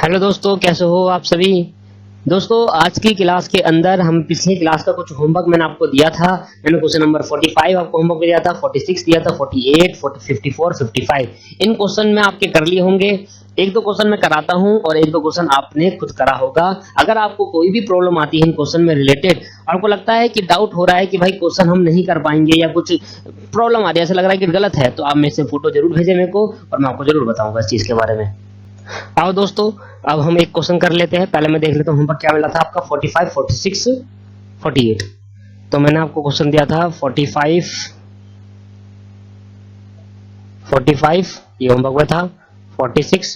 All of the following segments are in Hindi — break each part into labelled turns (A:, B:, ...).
A: हेलो दोस्तों, कैसे हो आप सभी। दोस्तों, आज की क्लास के अंदर हम पिछली क्लास का कुछ होमवर्क मैंने आपको दिया था। मैंने क्वेश्चन नंबर 45 आपको होमवर्क दिया था, 46 दिया था, 48, 54, 55। इन क्वेश्चन में आपके कर लिए होंगे। एक दो क्वेश्चन मैं कराता हूं और एक दो क्वेश्चन आपने खुद करा होगा। अगर आपको कोई भी प्रॉब्लम आती है इन क्वेश्चन में रिलेटेड, आपको लगता है कि डाउट हो रहा है कि भाई क्वेश्चन हम नहीं कर पाएंगे या कुछ प्रॉब्लम आ रही है, ऐसा लग रहा है कि गलत है, तो आप मेरे से फोटो जरूर भेजें मेरे को और मैं आपको जरूर बताऊंगा इस चीज के बारे में। आओ दोस्तों, अब हम एक क्वेश्चन कर लेते हैं। पहले मैं देख लेता हूँ होमवर्क क्या मिला था आपका। 45, 46, 48। तो मैंने आपको क्वेश्चन दिया था 45, 45 ये होमवर्क में था। 46,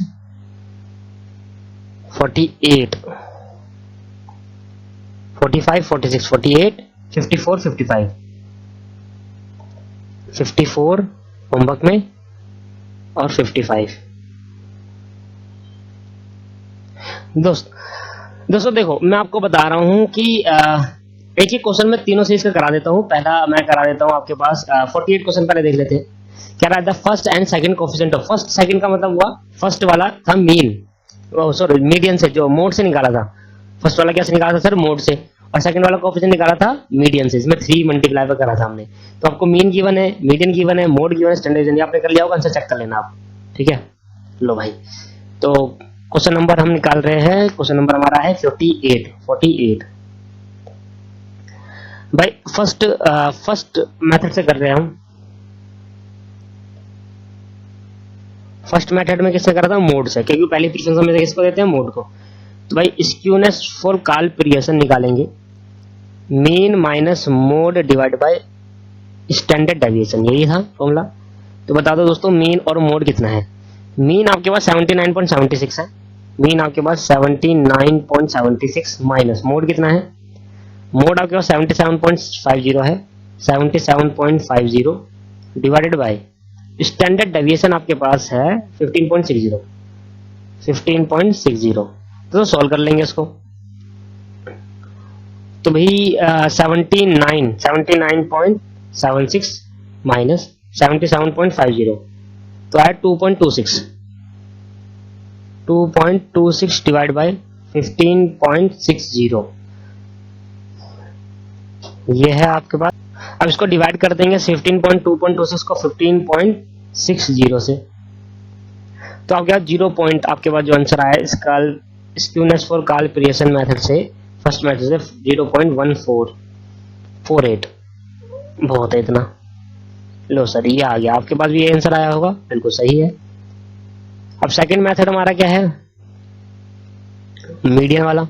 A: 48, 45, 46, 48, 54, 55, 54 होमवर्क में और 55। दोस्तों देखो, मैं आपको बता रहा हूं कि एक ही क्वेश्चन में तीनों से इसका करा देता हूं। पहला मैं करा देता हूं आपके पास 48 क्वेश्चन पहले देख लेते हैं। क्या रहा था, first and second coefficient of. First second का मतलब हुआ, फर्स्ट वाला था मीन, सॉरी मीडियन से, जो मोड से निकाला था। फर्स्ट वाला क्या से निकाला था सर, मोड से। और सेकंड वाला कोफिशिएंट निकाला था मीडियन से। इसमें 3 मल्टीप्लाई पर करा था हमने। तो आपको मीन गिवन है, मीडियन गिवन है, मोड गिवन है, स्टैंडर्ड गिवन है। आपने कर लिया होगा, आंसर चेक कर लेना आप। ठीक है, लो भाई। तो क्वेश्चन नंबर हम निकाल रहे हैं। क्वेश्चन नंबर हमारा है 48। भाई फर्स्ट मेथड से कर रहे हैं हम। फर्स्ट मेथड में किससे करा था, मोड से, क्योंकि पहली प्रीफिक्स में से किसको देते हैं, मोड को। तो भाई स्क्यूनेस फॉर काल्परिएशन निकालेंगे, mean minus mode divide by standard deviation, यही था फॉर्मूला। तो बता दो दोस्तों, मीन और मोड कितना है। मीन आपके पास 79.76 है। मीन आपके पास 79.76 माइनस मोड कितना है, मोड आपके पास 77.50 है। 77.50 डिवाइडेड बाय स्टैंडर्ड डेविएशन आपके पास है 15.60। 15.60 तो सॉल्व कर लेंगे इसको। तो भाई 79.76 माइनस 77.50 तो आया 2.26। 2.26 डिवाइड बाय 15.60 ये है आपके पास। अब इसको डिवाइड कर देंगे 15.2.26 को 15.60 से। तो आपके पास 0 पॉइंट, आपके पास जो आंसर आया इसका स्क्यूनेस फॉर काल्परिएशन मेथड से, फर्स्ट मेथड से 0.1448 बहुत है इतना। लो सर, ये आ गया आपके पास भी, ये आंसर आया होगा, बिल्कुल सही है। अब सेकंड मेथड हमारा क्या है, मीडियन वाला।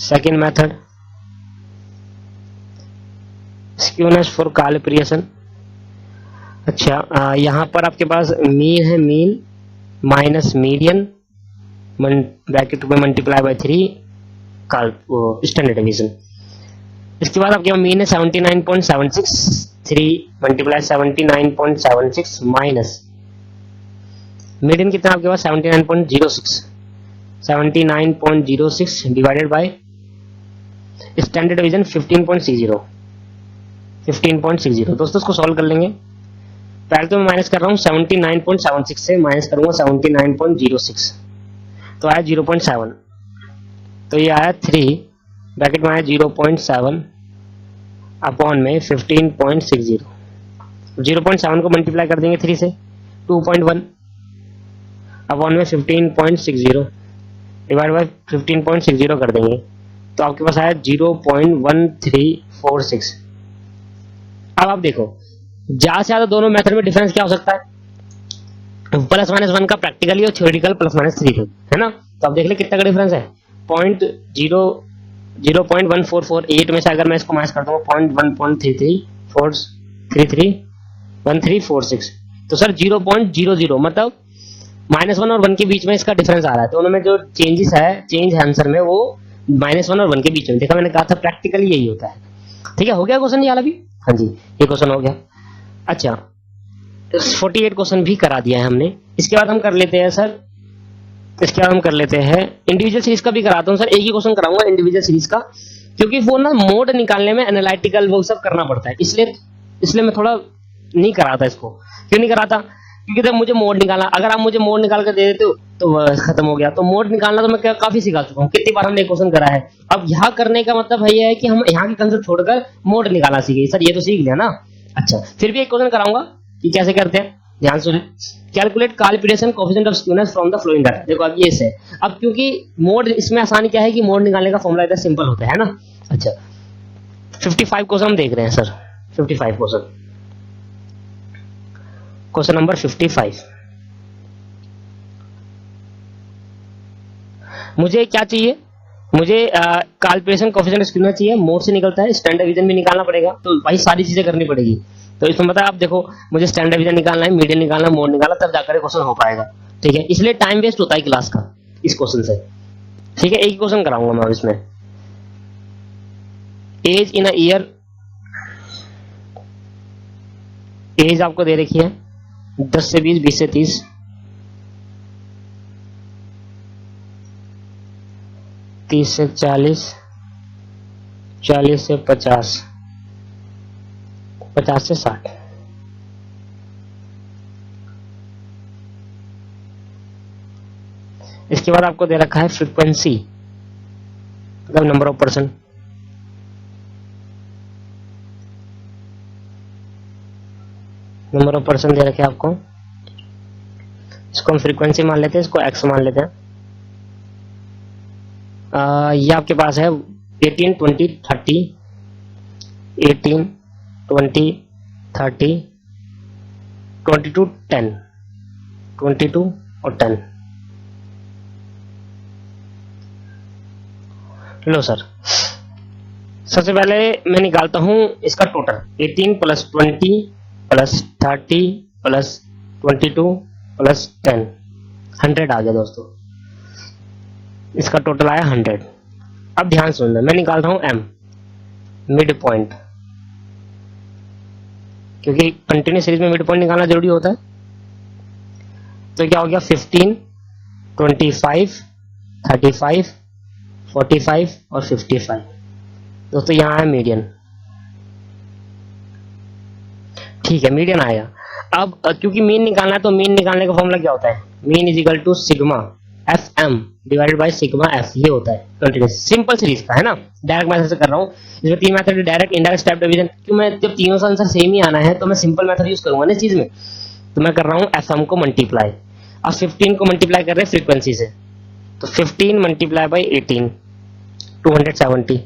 A: Second method skewness for Karl Pearson. अच्छा, यहां पर आपके पास मीन है, मीन माइनस मीडियन ब्रैकेट में मल्टीप्लाई बाय 3 स्टैंडर्ड डेविएशन। इसके बाद आपके पास मीन है 79.76, 3 मल्टीप्लाई 79.76 माइनस मीडियन कितना आपके पास 79.06। 79.06 डिवाइडेड बाय स्टैंडर्ड डिवीजन 15.60। 15.60 दोस्तों, इसको सॉल्व कर लेंगे। पहले तो मैं माइनस कर रहा हूं 79.76 से, माइनस करूंगा 79.06 तो आया 0.7। तो ये आया 3 ब्रैकेट में आया 0.7 अपॉन में 15.60। 0.7 को मल्टीप्लाई कर देंगे 3 से, 2.1 अपॉन में 15.60 डिवाइड बाय 15.60 कर देंगे तो आपके पास आया 0.1346। अब आप देखो, ज्यादा से ज्यादा दोनों मेथड में डिफरेंस क्या हो सकता है, प्लस माइनस 1 का प्रैक्टिकली और थ्योरेटिकल प्लस माइनस 3 है ना। तो आप देख ले कितना का डिफरेंस है, 0.1448 में से अगर मैं इसको माइनस कर दूंगा 0.133 तो सर 0.00 मतलब -1 और 1 के बीच में इसका डिफरेंस आ रहा है। दोनों में जो चेंज है आंसर में, वो -1 और 1 के बीच में। देखा, मैंने कहा था प्रैक्टिकली यही होता है। ठीक है, हो गया क्वेश्चन ये वाला भी। हाँ जी, ये क्वेश्चन हो गया। अच्छा, 48 क्वेश्चन भी करा दिया है हमने। इसके बाद हम कर लेते हैं सर, इसके बाद हम कर लेते हैं इंडिविजुअल सीरीज का भी कराता हूँ सर। एक ही क्वेश्चन कराऊंगा इंडिविजुअल सीरीज का, क्योंकि वो ना मोड निकालने में एनालिटिकल वो सब करना पड़ता है, इसलिए मैं थोड़ा नहीं कराता इसको। क्यों नहीं कराता, क्योंकि जब मुझे मोड निकालना, अगर आप मुझे मोड निकाल कर दे देते हो तो खत्म हो गया। तो मोड निकालना तो मैं काफी सिखा चुका हूँ, कितनी बार हमने क्वेश्चन करा है। अब यहाँ करने का मतलब ये है कि हम यहाँ की कंसेप्ट छोड़कर मोड निकालना सीखे। सर ये तो सीख लिया ना। अच्छा, फिर भी एक क्वेश्चन कराऊंगा कि कैसे करते हैं, ध्यान सुने। Calculate calibration coefficient of skewness from the flowing data. देखो अब ये है। अब क्योंकि मोड, इसमें आसानी क्या है कि मोड निकालने का फॉर्मूला इतना सिंपल होता है ना। अच्छा, 55 क्वेश्चन हम देख रहे हैं सर। 55 question, question number 55। मुझे क्या चाहिए, मुझे कैलिब्रेशन कोएफिशिएंट स्क्यूनेस चाहिए, मोड से निकलता है, स्टैंडर्ड डिवीजन भी निकालना पड़ेगा, तो भाई सारी चीजें करनी पड़ेगी। तो इसमें पता है आप देखो, मुझे स्टैंडर्ड डिवीजन निकालना है, मीडियन निकालना है, मोड निकालना, तब जाकर क्वेश्चन हो पाएगा। ठीक है, इसलिए टाइम वेस्ट होता है क्लास का इस क्वेश्चन से। ठीक है, एक ही क्वेश्चन कराऊंगा मैं इसमें। As in a year, as आपको दे रखी है 10 से 20, 20 से 30, 30 से 40, 40 से 50, 50 से 60। इसके बाद आपको दे रखा है फ्रीक्वेंसी, मतलब number of person. Number of person दे रखे आपको, इसको हम फ्रीक्वेंसी मान लेते हैं, इसको एक्स मान लेते हैं। ये आपके पास है 18, 20, 30, 18, 20, 30, 22, 10, 22 और 10। लो सर, सबसे पहले मैं निकालता हूं इसका total. 18 plus 20 plus 30 plus 22 plus 10, 100 आ गया दोस्तों। इसका टोटल आया 100। अब ध्यान सुनना, मैं निकाल रहा हूं एम, मिड पॉइंट, क्योंकि कंटिन्यूस सीरीज में मिड पॉइंट निकालना जरूरी होता है। तो क्या हो गया, 15, 25, 35, 45 और 55। दोस्तों यहाँ है मीडियन। ठीक है, मीडियन आया। अब क्योंकि मीन निकालना है, तो मीन निकालने का फॉर्मूला क्या होता है, mean is equal to sigma F M divided by sigma F. ये होता है कंटिन्यूस, सिंपल सीरीज का है ना। डायरेक्ट मेथड से कर रहा हूँ, इसमें 3 method, direct, indirect, step division. क्यों, मैं जब तीनों का आंसर सेम ही आना है तो मैं सिंपल मेथड यूज करूंगा ना इस चीज में। तो मैं कर रहा हूँ एफ एम को मल्टीप्लाई। अब 15 को मल्टीप्लाई कर रहे हैं फ्रीक्वेंसी से, तो 15 multiply by 18, 270,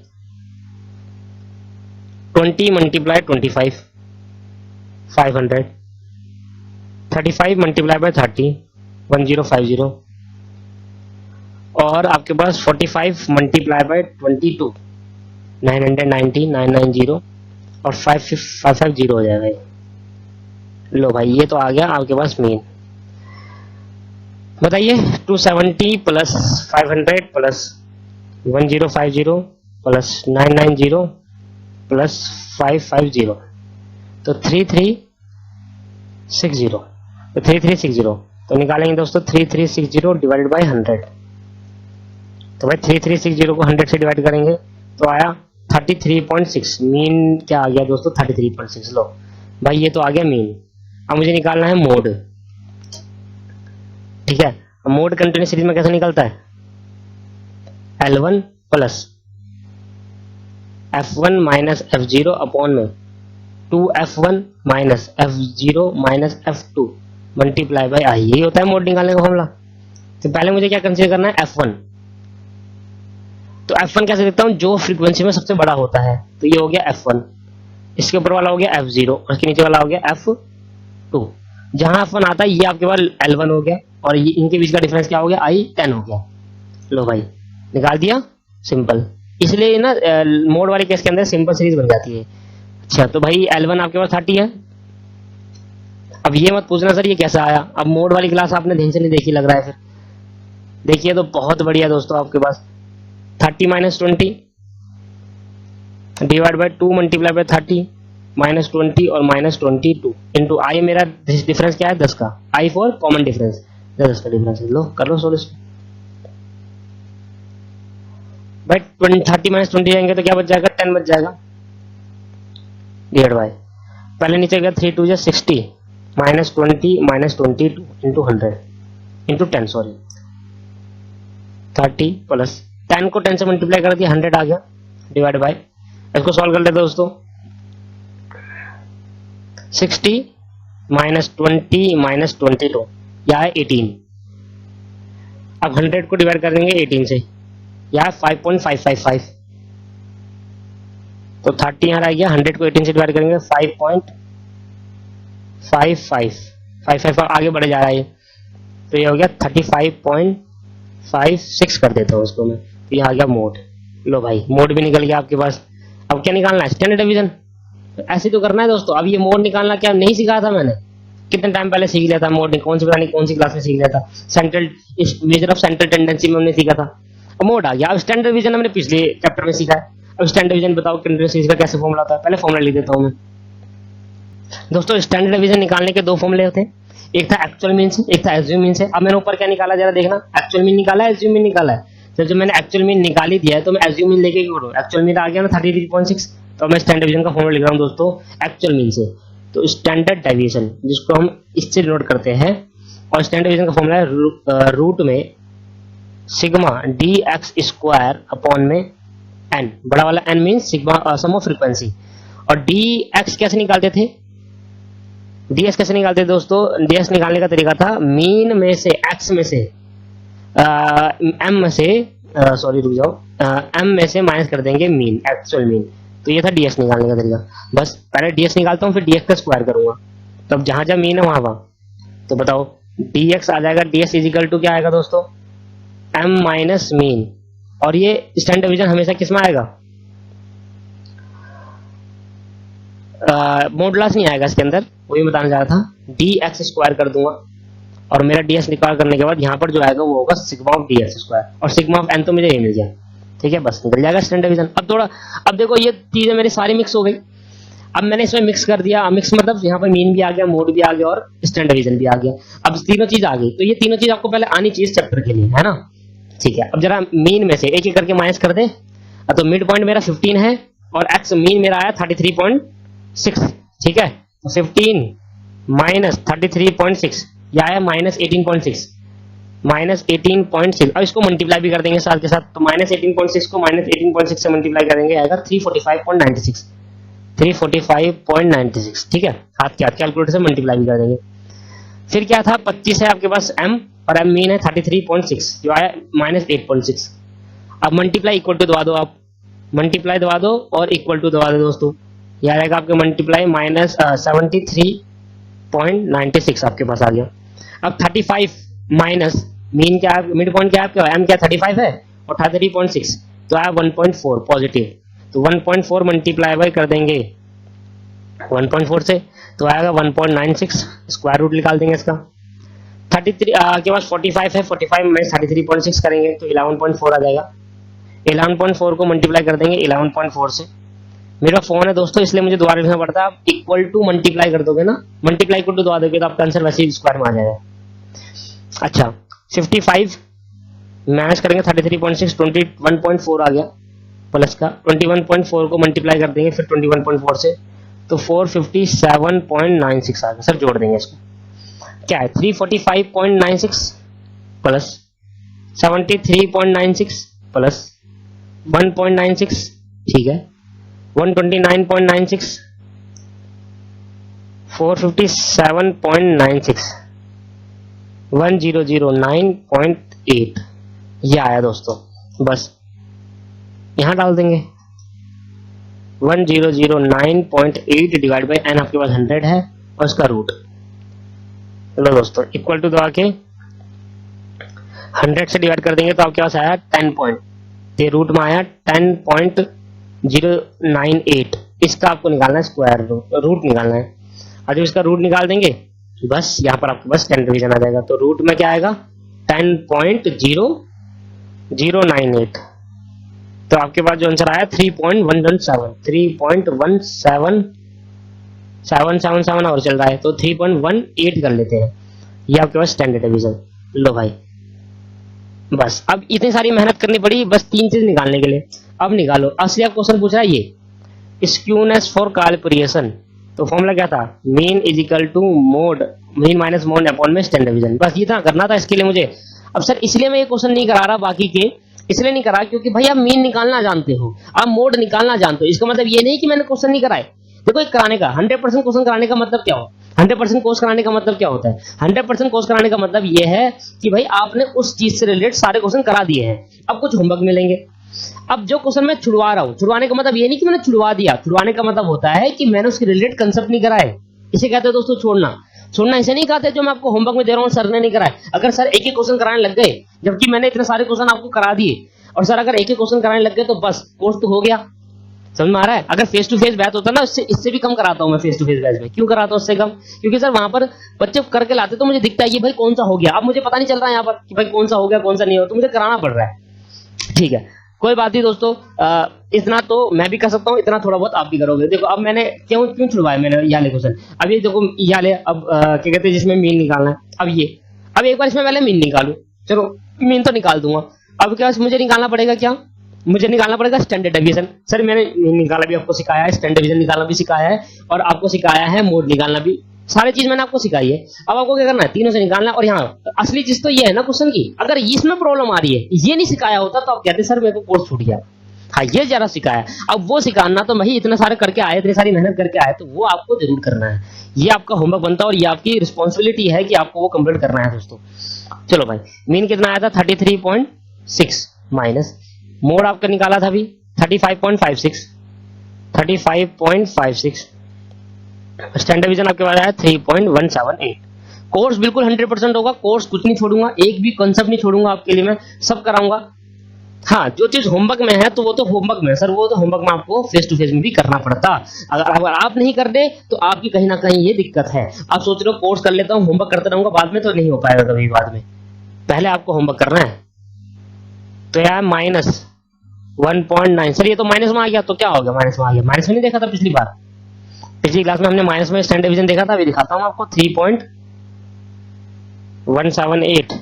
A: 20 multiply 25, 500, 35 multiply by 30, 1050, और आपके पास 45 मल्टीप्लाई बाय 22, 990, 990 और 550 हो जाएगा। लो भाई, ये तो आ गया आपके पास मीन। बताइए, 270 प्लस 500 प्लस 1050 प्लस 990 प्लस 550, तो 3360, तो 3360 तो निकालेंगे दोस्तों 3360 डिवाइडेड बाय 100। तो भाई 3360 को 100 से डिवाइड करेंगे तो आया 33.6। मीन क्या आ गया दोस्तों, 33.6। लो भाई, ये तो आ गया मीन। अब मुझे निकालना है मोड। ठीक है, मोड कंटिन्यूस सीरीज में कैसे निकलता है, L1 plus F1 minus F0 upon में 2F1 minus F0 minus F2 multiply by I. यही होता है मोड निकालने का फॉर्मूला। तो पहले मुझे क्या कंसीडर करना है, F1। तो F1 कैसे देखता हूं, जो फ्रीक्वेंसी में सबसे बड़ा होता है। तो ये हो गया F1, इसके ऊपर वाला हो गया F0 और इसके नीचे वाला हो गया F2। जहां F1 आता है ये आपके पास L1 हो गया, और ये इनके बीच का डिफरेंस क्या हो गया, I10 हो गया। लो भाई, निकाल दिया, सिंपल। इसलिए ना मोड वाले केस के अंदर सिंपल सीरीज बन जाती है। अच्छा, तो भाई L1 आपके पास 30 है। अब ये मत पूछना सर ये कैसे आया, अब मोड वाली क्लास आपने ध्यान से नहीं देखी लग रहा है। फिर देखिए तो बहुत बढ़िया दोस्तों, आपके पास 30 minus 20 divide by 2 multiply by 30 minus 20 और माइनस 22 इंटू आई। मेरा डिफरेंस क्या है, 10 का। आई फॉर कॉमन डिफरेंस, 10 का डिफरेंस है। लो कर लो सोल्यूशन। भाई 30 माइनस 20 जाएंगे तो क्या बच जाएगा, 10 बच जाएगा, डिवाइड बाय, पहले नीचे गया 3 2 60, -20 -22 इंटू 100 इंटू 10 सॉरी 30 प्लस 10 को 10 से मल्टीप्लाई कर दिया 100 आ गया डिवाइड बाय, इसको सॉल्व कर लेते दोस्तों। 60 -20 -22 यह है 18। अब 100 को डिवाइड कर देंगे 18 से, यह है 5.555 तो 30 यहाँ रह गया। 100 को 18 से डिवाइड करेंगे 5.55 आगे बढ़ जा रहा है, तो ये हो गया 35.56 कर देता हूँ इसको मैं, तो ये आ गया मोड। लो भाई मोड भी निकल गया आपके पास। अब क्या निकालना है? Standard division. ऐसे तो करना है दोस्तों। अब ये मोड निकालना क्या नहीं सिखाया था मैंने, कितने टाइम पहले सीख लिया था मोड, कौन सी पता नहीं कौन सी क्लास में सीख लिया था, central measure of central tendency में हमने सीखा था। अब मोड आ गया। अब स्टैंडर्ड डिवीजन हमने पिछले चैप्टर में सीखा है। अब स्टैंडर्ड डिवीजन बताओ स्टैंडर्ड सीरीज का कैसे फॉर्मूला होता है, पहले फॉर्मूला लिख देता हूं मैं दोस्तों। स्टैंडर्ड डिवीजन निकालने के दो फॉर्मूले होते हैं, एक था एक्चुअल मीन से, एक था एज्यूम मीन से। अब मैंने ऊपर क्या निकाला जरा देखना, एक्चुअल मीन निकाला है, एज्यूम मीन निकाला है। जब मैंने एक्चुअल मीन निकाल ही दिया है तो मैं एज्यूम मीन लेके क्यों करूं? एक्चुअल मीन आ गया ना 33.6, तो मैं स्टैंडर्ड डिवीजन का फॉर्मूला लिख रहा हूं दोस्तों एक्चुअल मीन से। तो स्टैंडर्ड डेविएशन जिसको हम इससे डिनोट करते हैं, और स्टैंडर्ड डिवीजन का फॉर्मूला है रूट में sigma D X square upon में एन, बड़ा वाला N mean sigma sum of frequency. और डी एक्स कैसे निकालते थे? डी एक्स कैसे निकालते थे दोस्तों? डी एक्स निकालने का तरीका था मीन में से एक्स में से एम में से सॉरी रुक जाओ, एम में से माइनस कर देंगे मीन, एक्चुअल मीन। तो ये था डीएक्स निकालने का तरीका। बस पहले डीएक्स निकालता हूँ फिर डीएक्स का स्क्वायर करूंगा, तब जहां जहां मीन है वहां वहां। तो बताओ डीएक्स आ जाएगा, डीएक्स इज इक्वल टू क्या आएगा दोस्तों? M minus mean. और ये स्टैंडर्ड डिवीजन हमेशा किस में आएगा? मॉडुलस नहीं आएगा इसके अंदर, वही बताना चाह रहा था। डी एक्स स्क्वायर कर दूंगा और मेरा डीएक्स निकाल करने के बाद यहाँ पर जो आएगा वो होगा सिग्मा ऑफ डीएक्स स्क्वायर, और सिग्मा ऑफ एन तो मुझे ये मिल गया। ठीक है, बस निकल जाएगा स्टैंडर्ड डिवीजन। अब देखो ये चीजें मेरी सारी मिक्स हो गई। अब मैंने इसमें मिक्स कर दिया, मिक्स मतलब यहाँ पर मीन भी आ गया, मोड भी आ गया और स्टैंडर्ड डिवीजन भी आ गया। अब तीनों चीज आ गई, तो ये तीनों चीज आपको पहले आनी चाहिए चैप्टर के लिए, है ना? ठीक है, अब जरा मीन में से एक एक करके माइनस कर दे। तो मिड पॉइंट मेरा 15 है और एक्स मीन मेरा आया 33.6। ठीक है, 15 माइनस 33.6 यह आया माइनस 18.6, माइनस 18.6। अब इसको मल्टीप्लाई भी कर देंगे साथ के साथ, तो माइनस 18.6 को माइनस 18.6 से मल्टीप्लाई करेंगे आएगा 345.96, 345.96। ठीक है, हाथ के हाथ कैलकुलेटर से मल्टीप्लाई भी कर देंगे। फिर क्या था? 25 है आपके पास एम, और एम मीन है 33.6 जो आया माइनस 8.6। अब मल्टीप्लाई इक्वल टू दबा दो, आप मल्टीप्लाई दबा दो और इक्वल टू दबा दो दोस्तों, यह आएगा आपके मल्टीप्लाई माइनस 73.96 आपके पास आ गया। अब 35 माइनस मीन क्या है, मिड पॉइंट क्या है आपका, एम क्या 35 है और 33.6 तो आया 1.4 पॉजिटिव। तो 1.4 मल्टीप्लाई बाय कर देंगे 1.4 से, तो आएगा 1.96, स्क्वायर रूट निकाल देंगे इसका। 33 के पास 45 है, 45 में 33.6 करेंगे तो 11.4 आ जाएगा। 11.4 को मल्टीप्लाई कर देंगे 11.4 से। मेरा फोन है दोस्तों इसलिए मुझे दोबारा लिखना पड़ता है। आप इक्वल टू मल्टीप्लाई कर दोगे ना, मल्टीप्लाई इक्वल टू दबा दोगे तो आपका आंसर वैसे ही स्क्वायर में आ जाएगा। अच्छा 55 माइनस करेंगे 33.6, 21.4 आ गया प्लस का। 21.4 को मल्टीप्लाई कर देंगे फिर 21.4 से, तो 457.96 आ गया। सर जोड़ देंगे इसको, क्या है 345.96 प्लस 73.96 प्लस 1.96, ठीक है 129.96, 457.96, 1009.8 ये आया दोस्तों। बस यहां डाल देंगे 1009.8 डिवाइड बाई एन, आपके पास 100 है और उसका रूट। चलो दोस्तों इक्वल टू दबा के 100 से डिवाइड कर देंगे तो आपके पास आया 10 पॉइंट, ये रूट में आया 10.098। इसका आपको निकालना है स्क्वायर रूट निकालना है। और जब इसका रूट निकाल देंगे बस यहाँ पर आपके पास 10 डिवीजन आ जाएगा। तो रूट में क्या आएगा 10.0098। तो आपके पास जो आंसर आया 3.117 और चल रहा है तो 3.18 कर लेते हैं। ये आपके पास स्टैंडर्ड डिवीजन। लो भाई बस अब इतनी सारी मेहनत करनी पड़ी बस 3 चीज निकालने के लिए। अब निकालो। असली क्वेश्चन पूछ रहा है ये स्क्यूनेस फॉर कैलिब्रेशन, तो फॉर्मूला क्या था, mean is equal to mode, mean minus mode upon में स्टैंडर्ड डिवीजन, बस ये था करना था इसके लिए मुझे। अब सर इसलिए मैं ये क्वेश्चन नहीं करा रहा बाकी के, इसलिए नहीं करा क्योंकि भाई आप मीन निकालना जानते हो, आप मोड निकालना जानते हो, इसका मतलब ये नहीं कि मैंने क्वेश्चन नहीं कराए। देखो एक कराने का 100% क्वेश्चन कराने का मतलब क्या हो, 100% कोर्स कराने का मतलब क्या होता है, 100% कोर्स कराने का मतलब ये है कि भाई आपने उस चीज से रिलेटेड सारे क्वेश्चन करा दिए हैं, अब कुछ होमवर्क मिलेंगे। अब जो क्वेश्चन मैं छुड़वा रहा हूं, छुड़वाने का मतलब ये नहीं कि मैंने छुड़वा दिया, छुड़वाने का मतलब होता है कि मैंने उसके रिलेटेड कंसेप्ट नहीं कराए, इसे कहते हैं दोस्तों छोड़ना। छोड़ना इसे नहीं कहते जो मैं आपको होमवर्क में दे रहा हूँ सर ने नहीं कराए। अगर सर एक ही क्वेश्चन कराने लग गए जबकि मैंने इतने सारे क्वेश्चन आपको करा दिए, और सर अगर एक ही क्वेश्चन कराने लग गए तो बस कोर्स तो हो गया, समझ में आ रहा है। अगर फेस टू फेस बैच होता ना, इससे भी कम कराता हूं मैं फेस टू फेस बैच में। क्यों कराता हूं उससे कम, क्योंकि सर वहां पर बच्चे करके लाते तो मुझे दिखता है कि भाई कौन सा हो गया, अब मुझे पता नहीं चल रहा है यहाँ पर कि भाई कौन सा हो गया कौन सा नहीं हो, तो मुझे कराना पड़ रहा है। ठीक है, कोई बात नहीं दोस्तों, इतना तो मैं भी कर सकता हूँ, इतना थोड़ा बहुत आप भी करोगे। देखो अब मैंने क्यों क्यों छुड़वाया मैंने ये वाले क्वेश्चन, अब ये देखो ये वाले, अब क्या कहते हैं जिसमें मीन निकालना है, अब एक बार इसमें पहले मीन निकालू, चलो मीन तो निकाल दूंगा। अब क्या मुझे निकालना पड़ेगा, क्या मुझे निकालना पड़ेगा स्टैंडर्ड डेविएशन। सर मैंने निकाला भी, आपको सिखाया है स्टैंडर्ड डेविएशन निकालना भी सिखाया है, और आपको सिखाया है मोड निकालना भी, सारी चीज मैंने आपको सिखाई है। अब आपको क्या करना है, तीनों से निकालना है। और यहाँ असली चीज तो ये है ना क्वेश्चन की, अगर इसमें प्रॉब्लम आ रही है, ये नहीं सिखाया होता तो आप कहते सर मेरे को कोर्स छूट गया। हाँ ये जरा सिखाया, अब वो सिखाना तो भाई इतने सारे करके आए, इतनी सारी मेहनत करके आए, तो वो आपको जरूर करना है, ये आपका होमवर्क बनता है और ये आपकी रिस्पॉन्सिबिलिटी है कि आपको वो कंप्लीट करना है दोस्तों। चलो भाई, मीन कितना आया था 33.6 माइनस मोड आपका निकाला था अभी 35.56, 35.56, स्टैंडर्ड डिवीजन आपके पास आया 3.178। कोर्स बिल्कुल 100% होगा, कोर्स कुछ नहीं छोड़ूंगा, एक भी कॉन्सेप्ट नहीं छोड़ूंगा आपके लिए, मैं सब कराऊंगा। हाँ जो चीज होमवर्क में है तो वो तो होमवर्क में सर, वो तो होमवर्क में आपको फेस टू फेस में भी करना पड़ता। अगर आप नहीं कर दे तो आपकी कहीं ना कहीं ये दिक्कत है। आप सोच रहे हो कोर्स कर लेता हूँ होमवर्क करता रहूंगा, बाद में तो नहीं हो पाएगा कभी, बाद में पहले आपको होमवर्क करना है। तो यार -1.9, सर ये तो माइनस में आ गया, तो क्या हो गया माइनस में आ गया, माइनस में नहीं देखा था पिछली बार, पिछली क्लास में हमने माइनस में स्टैंडर्ड डिवीजन देखा था, अभी दिखाता हूँ आपको 3.178।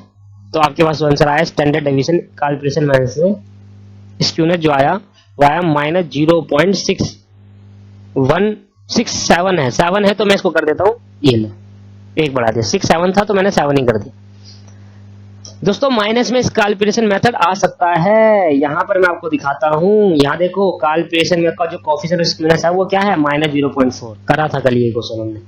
A: तो आपके पास आंसर आया स्टैंडर्ड डिवीजन कैलकुलेशन माइनस में स्क्यूनेस जो आया वो आया -0.6167 है, 7 है तो मैं इसको कर देता हूँ, ये लो एक बढ़ा दिया, 6 7 था तो मैंने 7 ही कर दिया। दोस्तों माइनस में इस कैलकुलेशन मेथड आ सकता है, यहाँ पर मैं आपको दिखाता हूँ, यहाँ देखो कैलकुलेशन में का जो कोएफिशिएंट स्क्यूनेस है वो क्या है -0.4, करा था कल ये क्वेश्चन हमने।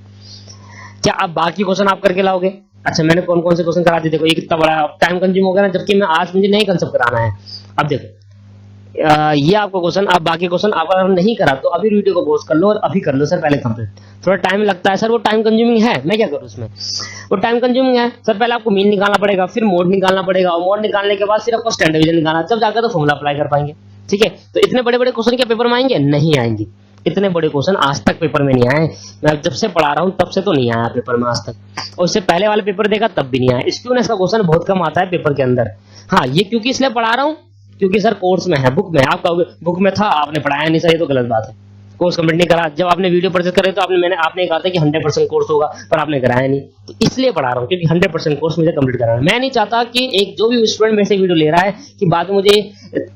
A: क्या अब बाकी क्वेश्चन आप करके लाओगे? अच्छा मैंने कौन कौन से क्वेश्चन करा दिए, देखो ये कितना बड़ा टाइम कंज्यूम हो गया ना, जबकि मैं आज मुझे नए कंसेप्ट कराना है। अब देखो ये आपको क्वेश्चन, आप बाकी क्वेश्चन आप अगर नहीं करा तो अभी वीडियो को पॉज कर लो और अभी कर लो सर पहले कंप्लीट। थोड़ा टाइम लगता है सर, वो टाइम कंज्यूमिंग है, मैं क्या करूँ उसमें, वो टाइम कंज्यूमिंग है सर। पहले आपको मीन निकालना पड़ेगा, फिर मोड निकालना पड़ेगा, और मोड निकालने के बाद फिर आपको स्टैंडर्ड डिवीजन निकालना, जब जाकर तो फॉर्मूला अप्लाई कर पाएंगे। ठीक है, तो इतने बड़े बड़े क्वेश्चन क्या पेपर में आएंगे? नहीं आएंगे, इतने बड़े क्वेश्चन आज तक पेपर में नहीं आए, मैं जब से पढ़ा रहा हूँ तब से तो नहीं आया पेपर में आज तक, और उससे पहले वाले पेपर देखा तब भी नहीं आया। स्क्यूनेस का क्वेश्चन बहुत कम आता है पेपर के अंदर। हाँ ये क्योंकि इसलिए पढ़ा रहा हूँ क्योंकि सर कोर्स में है, बुक में, आपका बुक में था आपने पढ़ाया नहीं सर, ये तो गलत बात है, कोर्स कंप्लीट नहीं करा। जब आपने वीडियो परचेज करे तो आपने कहा था कि 100% कोर्स होगा, पर आपने कराया नहीं, तो इसलिए पढ़ा रहा हूँ क्योंकि 100% कोर्स मुझे कंप्लीट कराना है। मैं नहीं चाहता कि एक जो भी स्टूडेंट मेरे से वीडियो ले रहा है कि बाद में मुझे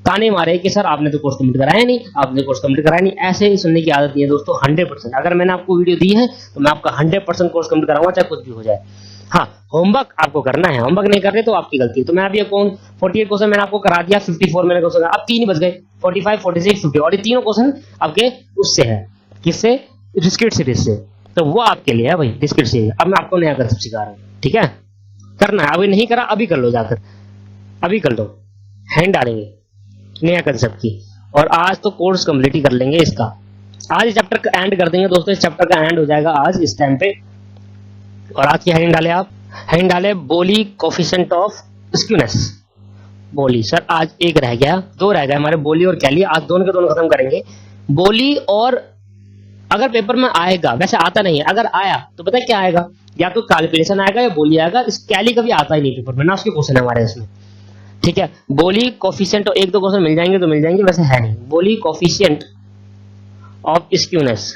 A: ताने मारे कि सर आपने तो कोर्स कंप्लीट कराया नहीं, आपने कोर्स कंप्लीट कराया नहीं, ऐसे ही सुनने की आदत नहीं है दोस्तों। 100% अगर मैंने आपको वीडियो दी है तो मैं आपका 100% कोर्स कंप्लीट कराऊंगा चाहे कुछ भी हो जाए। हाँ होमवर्क आपको करना है, होमवर्क नहीं कर रहे तो आपकी गलती है। तो मैं अभी कौन 48 क्वेश्चन मैंने आपको करा दिया, 54 मैंने क्वेश्चन, अब 3 ही बच गए, 45 46 50, और ये तीनों क्वेश्चन आपके उससे है, किससे? डिस्क्रीट सीरीज से, तो वो आपके लिए है भाई डिस्क्रीट सीरीज। अब मैं आपको नया कंसेप्ट सिखा रहा हूँ, ठीक है, करना है, अभी नहीं करा अभी कर लो, जाकर अभी कर लो, हैंड डालेंगे नया कंसेप्ट की, और आज तो कोर्स कंप्लीट ही कर लेंगे इसका। आज इस चैप्टर का एंड कर देंगे दोस्तों, इस चैप्टर का एंड हो जाएगा आज इस टाइम पे। और आज की हेडिंग डाले आप, हेडिंग डाले बोली कोफिशिएंट ऑफ स्क्यूनेस। बोली सर आज एक रह गया, 2 रह गए हमारे, बोली और कैली, आज दोनों के दोनों खत्म करेंगे। बोली, और अगर पेपर में आएगा, वैसे आता नहीं है, अगर आया तो पता है क्या आएगा, या तो कैलकुलेशन आएगा या बोली आएगा, इस कैली कभी आता ही नहीं पेपर में ना, उसके क्वेश्चन है हमारे इसमें। ठीक है, बोली कोफिशिएंट, एक दो क्वेश्चन मिल जाएंगे तो मिल जाएंगे, वैसे है नहीं। बोली कोफिशिएंट ऑफ स्क्यूनेस,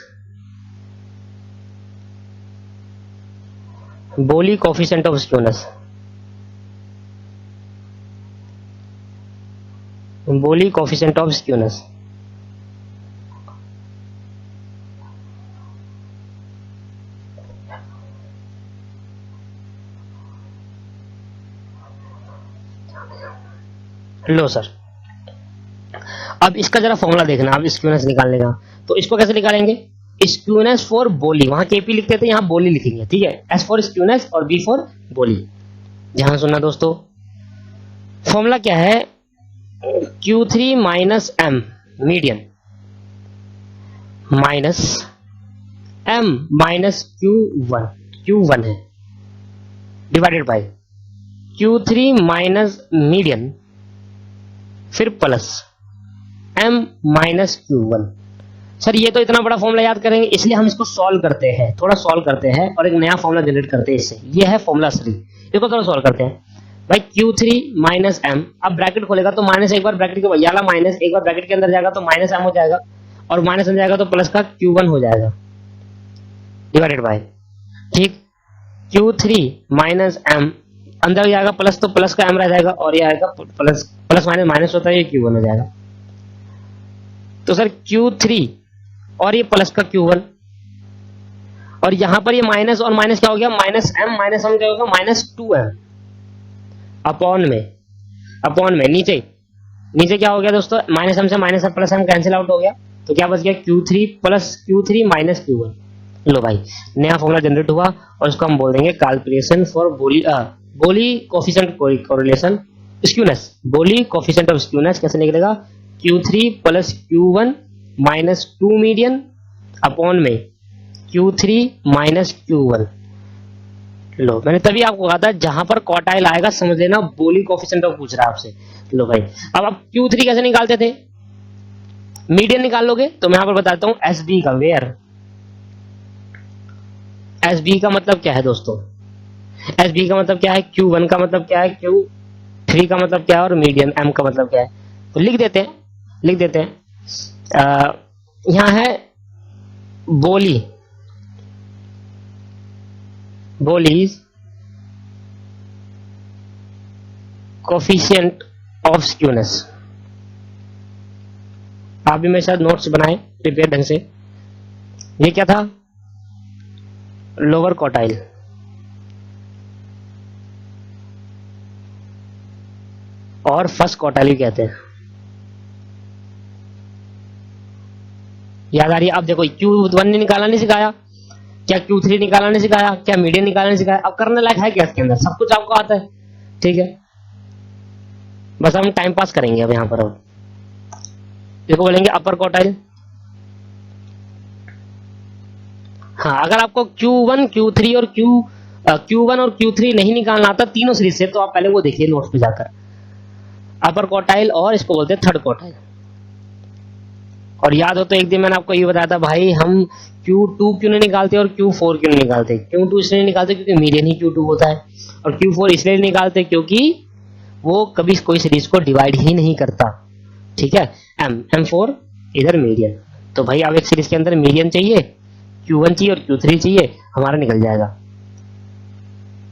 A: बोली कोफिशिएंट ऑफ स्क्यूनेस, बोली coefficient of skewness. Low sir, अब इसका जरा फॉर्मूला देखना, अब स्क्यूनेस निकालने का। तो इसको कैसे निकालेंगे? स्क्यूनेस फॉर बोली, वहां केपी लिखते थे, यहाँ बोली लिखेंगे, ठीक है। एस फॉर स्क्यूनेस और बी फॉर बोली। ध्यान सुनना दोस्तों, फॉर्मूला क्या है? Q3 minus M median minus m minus Q1 है, divided by Q3 minus median, फिर plus m minus Q1। Sir ये तो इतना बड़ा फॉर्मूला याद करेंगे, इसलिए हम इसको सॉल्व करते हैं, थोड़ा सॉल्व करते हैं और एक नया फॉर्मूला जनरेट करते हैं इससे। ये है फॉर्मूला 3, इसको थोड़ा सॉल्व करते हैं। भाई Q3 माइनस m, अब ब्रैकेट खोलेगा तो माइनस, एक बार ब्रैकेट के वाला माइनस, एक बार ब्रैकेट के अंदर जाएगा तो माइनस m हो जाएगा, और माइनस में जाएगा तो प्लस का Q1 हो जाएगा, डिवाइडेड बाय, ठीक, Q3 माइनस m, अंदर जाएगा प्लस तो प्लस का m रह जाएगा, और ये आएगा प्लस, प्लस माइनस माइनस होता है, ये Q1 हो जाएगा। तो सर Q3 और ये प्लस का Q1, और यहां पर ये माइनस और माइनस क्या हो गया? माइनस m क्या होगा? माइनस 2m अपॉन में नीचे क्या हो गया दोस्तों? माइनस m से minus plus m cancel out हो गया, तो क्या बच गया? Q3 minus Q1। लो भाई, नया फॉर्मूला जनरेट हुआ, और इसको हम बोल देंगे कैलकुलेशन फॉर बोली कोफिशिएंट कोरिलेशन स्क्यूनेस, बोली कोफिशिएंट ऑफ स्क्यूनेस कैसे निकलेगा? Q3 plus Q1 minus 2 median upon में Q3 माइनस Q1। लो, मैंने तभी आपको कहा था जहां पर क्वार्टाइल आएगा समझ लेना बोली कोफिशिएंट ऑफ पूछ रहा है आपसे। लो भाई, अब आप Q3 कैसे निकालते थे? मीडियन निकाल लोगे, तो मैं यहां पर बताता हूं एसबी का, वेयर एसबी का मतलब क्या है दोस्तों? एसबी का मतलब क्या है? Q1 का मतलब क्या है? Q3 का मतलब क्या है? और मीडियन M का मतलब क्या है? तो लिख देते हैं यहां है बोलीज कोफिशिएंट ऑफ स्क्यूनेस। आप भी मेरे साथ नोट्स बनाए प्रिपेयर ढंग से। ये क्या था? लोअर क्वार्टाइल, और फर्स्ट क्वार्टाइल भी कहते हैं। याद आ रही है? अब देखो, Q1 ने निकालना नहीं सिखाया क्या? Q3 निकालना नहीं सिखाया क्या? मीडियन निकालना नहीं सिखाया? अब करने लायक है क्या इसके अंदर? सब कुछ आपको आता है, ठीक है, बस हम टाइम पास करेंगे अब यहाँ पर। अब देखो, बोलेंगे अपर क्वार्टाइल। हाँ, अगर आपको Q1 Q3 और Q1 और Q3 नहीं निकालना आता तीनों सीरीज से, तो आप पहले वो देखिए नोट्स पे जाकर, अपर क्वार्टाइल, और इसको बोलते हैं थर्ड क्वार्टाइल। और याद हो तो एक दिन मैंने आपको ये बताया था भाई, हम Q2 क्यों नहीं निकालते और Q4 क्यों नहीं निकालते? Q2 इसलिए नहीं निकालते क्योंकि मीडियन ही Q2 होता है, और Q4 इसलिए नहीं निकालते क्योंकि वो कभी कोई सीरीज को डिवाइड ही नहीं करता, ठीक है। M4 इधर मीडियन, तो भाई अब एक सीरीज के अंदर मीडियन चाहिए, Q1 चाहिए और Q3 चाहिए, हमारा निकल जाएगा।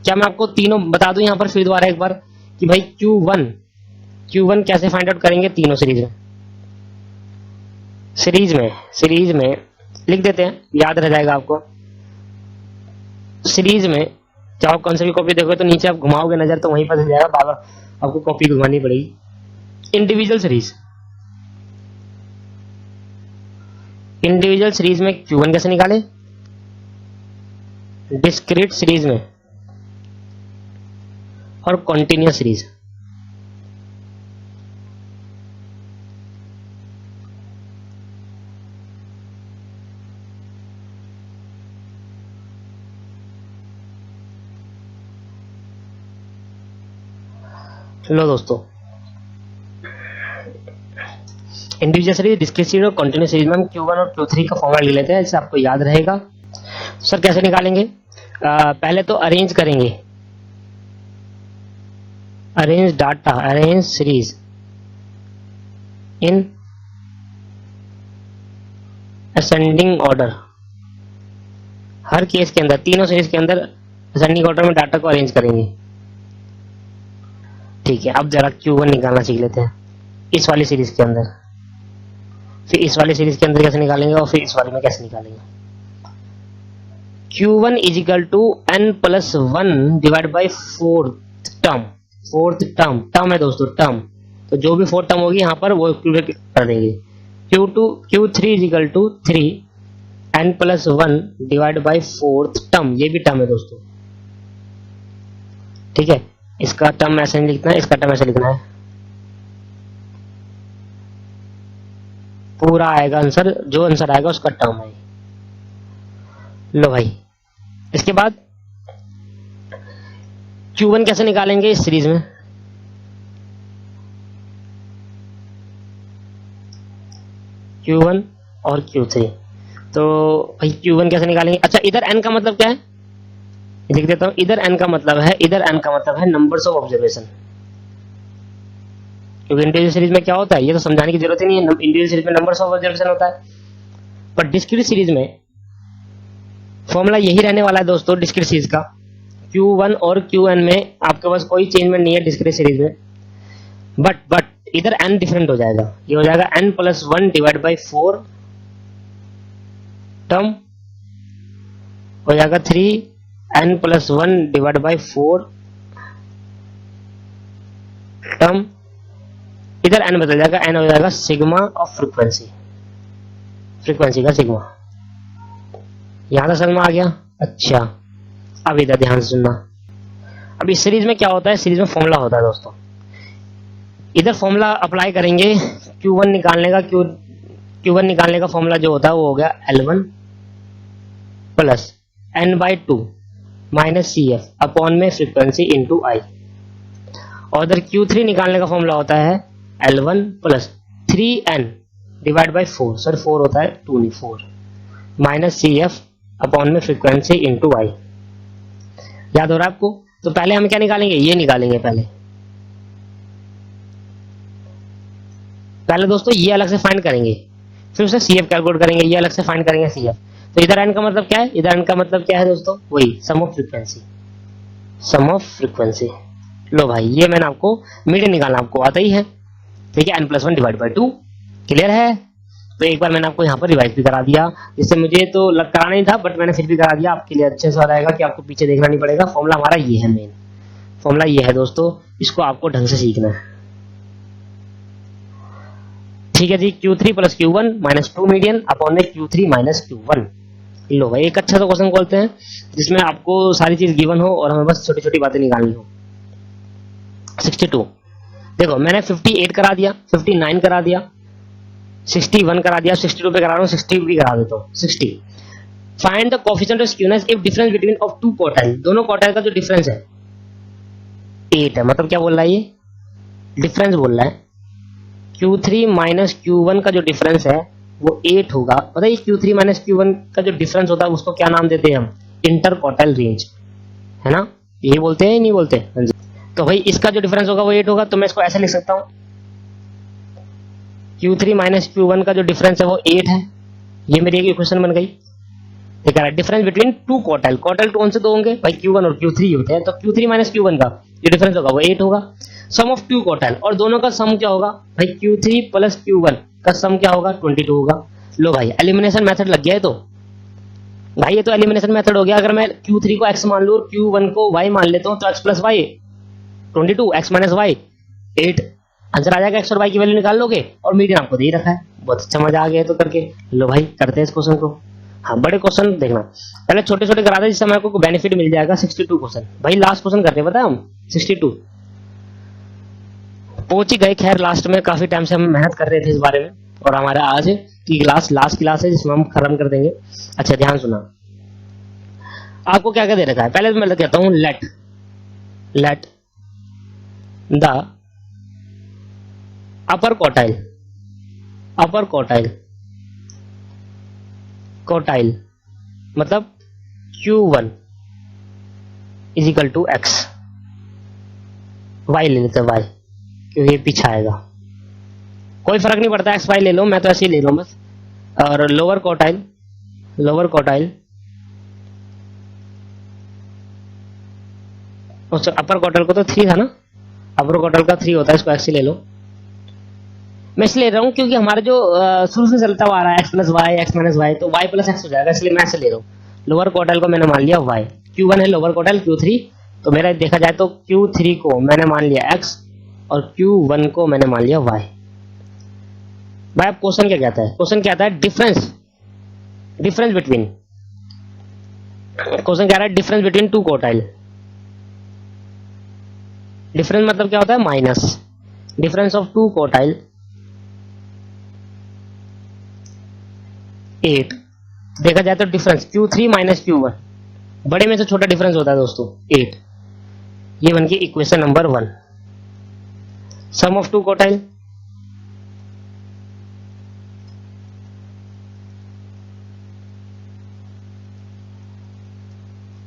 A: क्या मैं आपको तीनों बता दूं यहाँ पर फिर दोबारा एक बार कि भाई Q1 कैसे फाइंड आउट करेंगे? तीनों सीरीज में लिख देते हैं, याद रह जाएगा आपको। सीरीज में चाहे कौन सी भी कॉपी देखो तो नीचे आप घुमाओगे नजर तो वहीं पर चल जाएगा, बार बार आपको कॉपी घुमानी पड़ेगी। इंडिविजुअल सीरीज में Q1 कैसे निकाले? डिस्क्रीट सीरीज में और कॉन्टिन्यूअस सीरीज। लो दोस्तों, इंडिविजुअल सीरीज, डिस्क्रीट सीरीज और कॉन्टिन्यूअस सीरीज में हम Q1 और Q3 का फॉर्मूला ले लेते हैं, इससे आपको याद रहेगा। सर कैसे निकालेंगे? पहले तो अरेंज करेंगे, arrange data, arrange series in ascending order. Her case के अंदर, तीनों सीरीज के अंदर असेंडिंग ऑर्डर में डाटा को अरेंज करेंगे, ठीक है। अब जरा Q1 निकालना सीख लेते हैं इस वाली सीरीज के अंदर, फिर इस वाली सीरीज के अंदर कैसे निकालेंगे, और फिर इस वाले में कैसे निकालेंगे। Q1 is equal to n+1 divide by 4th term, fourth term, term है दोस्तों टर्म, तो जो भी फोर्थ टर्म होगी यहाँ पर वो इंक्लूड कर देंगे। Q3 is equal to 3n+1 divide by fourth term, ये भी टर्म है दोस्तों, ठीक है। इसका टर्म ऐसे नहीं लिखना है, इसका टर्म ऐसे लिखना है, पूरा आएगा आंसर, जो आंसर आएगा उसका टर्म है। लो भाई, इसके बाद Q1 कैसे निकालेंगे इस सीरीज में, Q1 और Q3, तो भाई Q1 कैसे निकालेंगे। अच्छा, इधर n का मतलब क्या है, लिख देता हूं, इधर n का मतलब है नंबर्स ऑफ ऑब्जर्वेशन, क्योंकि इंटीजर सीरीज में क्या होता है ये तो समझाने की जरूरत ही नहीं है, इंटीजर सीरीज में नंबर्स ऑफ ऑब्जर्वेशन होता है। पर डिस्क्रीट सीरीज में फॉर्मूला यही रहने वाला है दोस्तों, डिस्क्रीट सीरीज का Q1 और Qn में आपके पास कोई चेंजमेंट नहीं है डिस्क्रीट सीरीज में, बट इधर n डिफरेंट हो जाएगा, ये हो जाएगा n+1 डिवाइड बाई 4 टर्म, हो जाएगा 3n+1 डिवाइड बाई 4 टर्म, इधर n बदल जाएगा, n हो जाएगा सिग्मा ऑफ फ्रीक्वेंसी, फ्रीक्वेंसी का सिग्मा। यहां तक समझ में आ गया। अच्छा, अब इधर ध्यान से सुनना, अब इस सीरीज में क्या होता है, सीरीज में फॉर्मूला होता है दोस्तों, इधर फॉर्मूला अप्लाई करेंगे Q1 निकालने का, Q1 निकालने का फॉर्मूला जो होता है वो हो गया L1 plus n/2 minus CF upon में फ्रीक्वेंसी इंटू I, और इधर Q3 निकालने का फॉर्मूला होता है L1 plus 3n divide by 4, sir 4 होता है 2 नहीं 4, माइनस CF अपॉन में फ्रीक्वेंसी इंटू I। याद हो रहा है आपको। तो पहले हम क्या निकालेंगे, ये निकालेंगे पहले दोस्तों ये अलग से फाइंड करेंगे, फिर उसे CF कैलकुलेट करेंगे, ये अलग से फाइंड करेंगे CF। तो इधर n का मतलब क्या है, इधर n का मतलब क्या है दोस्तों, वही sum of frequency, sum of frequency. लो भाई, ये मैंने आपको मीडियन निकालना आपको आता ही है, ठीक है, n+1 डिवाइड बाई 2, क्लियर है। तो एक बार मैंने आपको यहाँ पर रिवाइज भी करा दिया, जिससे मुझे तो कराना नहीं था बट मैंने फिर भी करा दिया, आपके लिए अच्छे से हो जाएगा कि आपको पीछे देखना नहीं पड़ेगा। फॉर्मूला हमारा ये है, मेन फॉर्मूला ये है दोस्तों, इसको आपको ढंग से सीखना है, ठीक है जी। Q3 plus Q1 minus 2 median upon में Q3 माइनस Q1। लो भाई, एक अच्छा सा क्वेश्चन खोलते हैं जिसमें आपको सारी चीज गिवन हो और हमें बस छोटी छोटी बातें निकालनी हो। 62, देखो मैंने 58 करा दिया, 59 करा दिया, 61 करा दिया, 62 पे करा रहा हूँ, 60 भी करा देता हूँ। 60, find the coefficient of skewness if difference between of two quartile, दोनों क्वार्टाइल का जो डिफरेंस है 8 है। मतलब क्या बोल रहा है, ये डिफरेंस बोल रहा है, Q3 माइनस Q1 का जो डिफरेंस है वो 8 होगा। पता है Q3 माइनस Q1 का जो डिफरेंस होता है उसको क्या नाम देते हैं हम, इंटर क्वार्टाइल रेंज, है ना, यही बोलते हैं नहीं बोलते। तो भाई इसका जो डिफरेंस होगा वो 8 होगा, तो मैं इसको ऐसे लिख सकता हूँ, Q3 माइनस Q1 का जो डिफरेंस है वो 8 है, ये मेरी एक इक्वेशन बन गई। ठीक है, difference between two quartile, quartile कौन से दो होंगे भाई, Q1 और Q3 होते हैं, तो Q3 माइनस Q1 का जो डिफरेंस होगा वो 8 होगा। सम ऑफ टू क्वार्टाइल, और दोनों का सम क्या होगा भाई, Q3 प्लस Q1 का सम क्या होगा, 22 होगा। लो भाई, एलिमिनेशन मेथड लग गया है, तो भाई ये तो एलिमिनेशन मेथड हो गया। अगर मैं Q3 को x मान लूं और Q1 को y मान लेता हूं तो x plus Y 22, x minus Y 8, answer आ जाएगा। x और y की वैल्यू निकाल लोगे और मीडियन आपको दे ही रखा है। बहुत अच्छा, मजा आ गया तो करके। लो भाई, करते हैं इस क्वेश्चन को। हाँ, बड़े क्वेश्चन देखना, पहले छोटे छोटे करा दे जिससे हमारे को बेनिफिट मिल जाएगा। 62 क्वेश्चन भाई, लास्ट क्वेश्चन करते हैं, पता है हम 62 पहुंच ही गए। खैर लास्ट में काफी टाइम से हम मेहनत कर रहे थे इस बारे में, और हमारा आज की क्लास लास्ट क्लास है जिसमें हम खत्म कर देंगे। अच्छा ध्यान सुना, आपको क्या क्या दे रखा है, पहले मैं कहता हूं लेट द अपर क्वार्टाइल मतलब Q1 is equal to X, Y ले लेते हैं, वाई क्योंकि ये पीछे आएगा, कोई फर्क नहीं पड़ता, एक्स वाई ले लो, मैं तो ऐसे ही ले लो बस। और लोअर क्वार्टाइल अपर क्वार्टाइल को तो 3 था ना, अपर क्वार्टाइल का 3 होता है, इसको एक्स ही ले लो। मैं इसलिए ले रहा हूँ क्योंकि हमारा जो शुरू से चलता हुआ आ रहा है X plus Y, X minus Y, तो वाई प्लस एक्स हो जाएगा, इसलिए मैं ऐसे ले रहा हूँ। लोअर क्वार्टाइल को मैंने मान लिया वाई, Q1 है लोअर क्वार्टाइल, Q3 तो मेरा देखा जाए तो Q3 को मैंने मान लिया x और Q1 को मैंने मान लिया y। भाई अब क्वेश्चन क्या कहता है? क्वेश्चन कहता है डिफरेंस बिटवीन, क्वेश्चन कह रहा है difference between two quartile. Difference मतलब क्या होता है? Minus difference of two quartile 8। देखा जाए तो डिफरेंस Q3 माइनस Q1, बड़े में से छोटा डिफरेंस होता है दोस्तों 8। ये बन गई equation number 1। Sum of two quartile,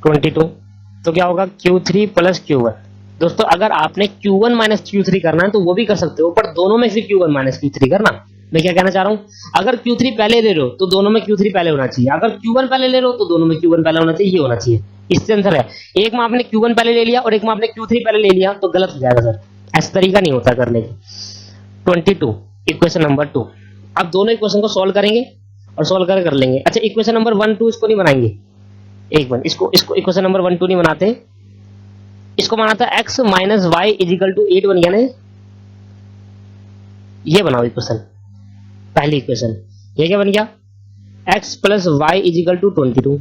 A: तो क्या होगा? Q3 plus Q1। दोस्तों अगर आपने Q1 माइनस Q3 करना है तो वो भी कर सकते हो, पर दोनों में से Q1 माइनस Q3 करना। मैं क्या कहना चाह रहा हूं, अगर Q3 पहले ले रहे हो तो दोनों में Q3 पहले होना चाहिए, अगर Q1 पहले ले रहे हो तो दोनों में Q1 पहले होना चाहिए, ये होना चाहिए। इससे आंसर है, एक में आपने Q1 पहले ले लिया और एक में आपने Q3 पहले ले लिया तो गलत हो जाएगा सर, ऐसा तरीका नहीं होता करने का। 22 इक्वेशन नंबर 2। अब दोनों इक्वेशन को सॉल्व करेंगे और सॉल्व कर लेंगे। अच्छा इक्वेशन नंबर 1 2 इसको नहीं बनाएंगे, एक मिनट, इसको इक्वेशन नंबर 1 2 नहीं बनाते, इसको बनाता है x minus Y is equal to 8 बन गया ना। ये बनाओ इक्वेशन, पहली इक्वेशन ये क्या बन गया? x plus Y is equal to 22।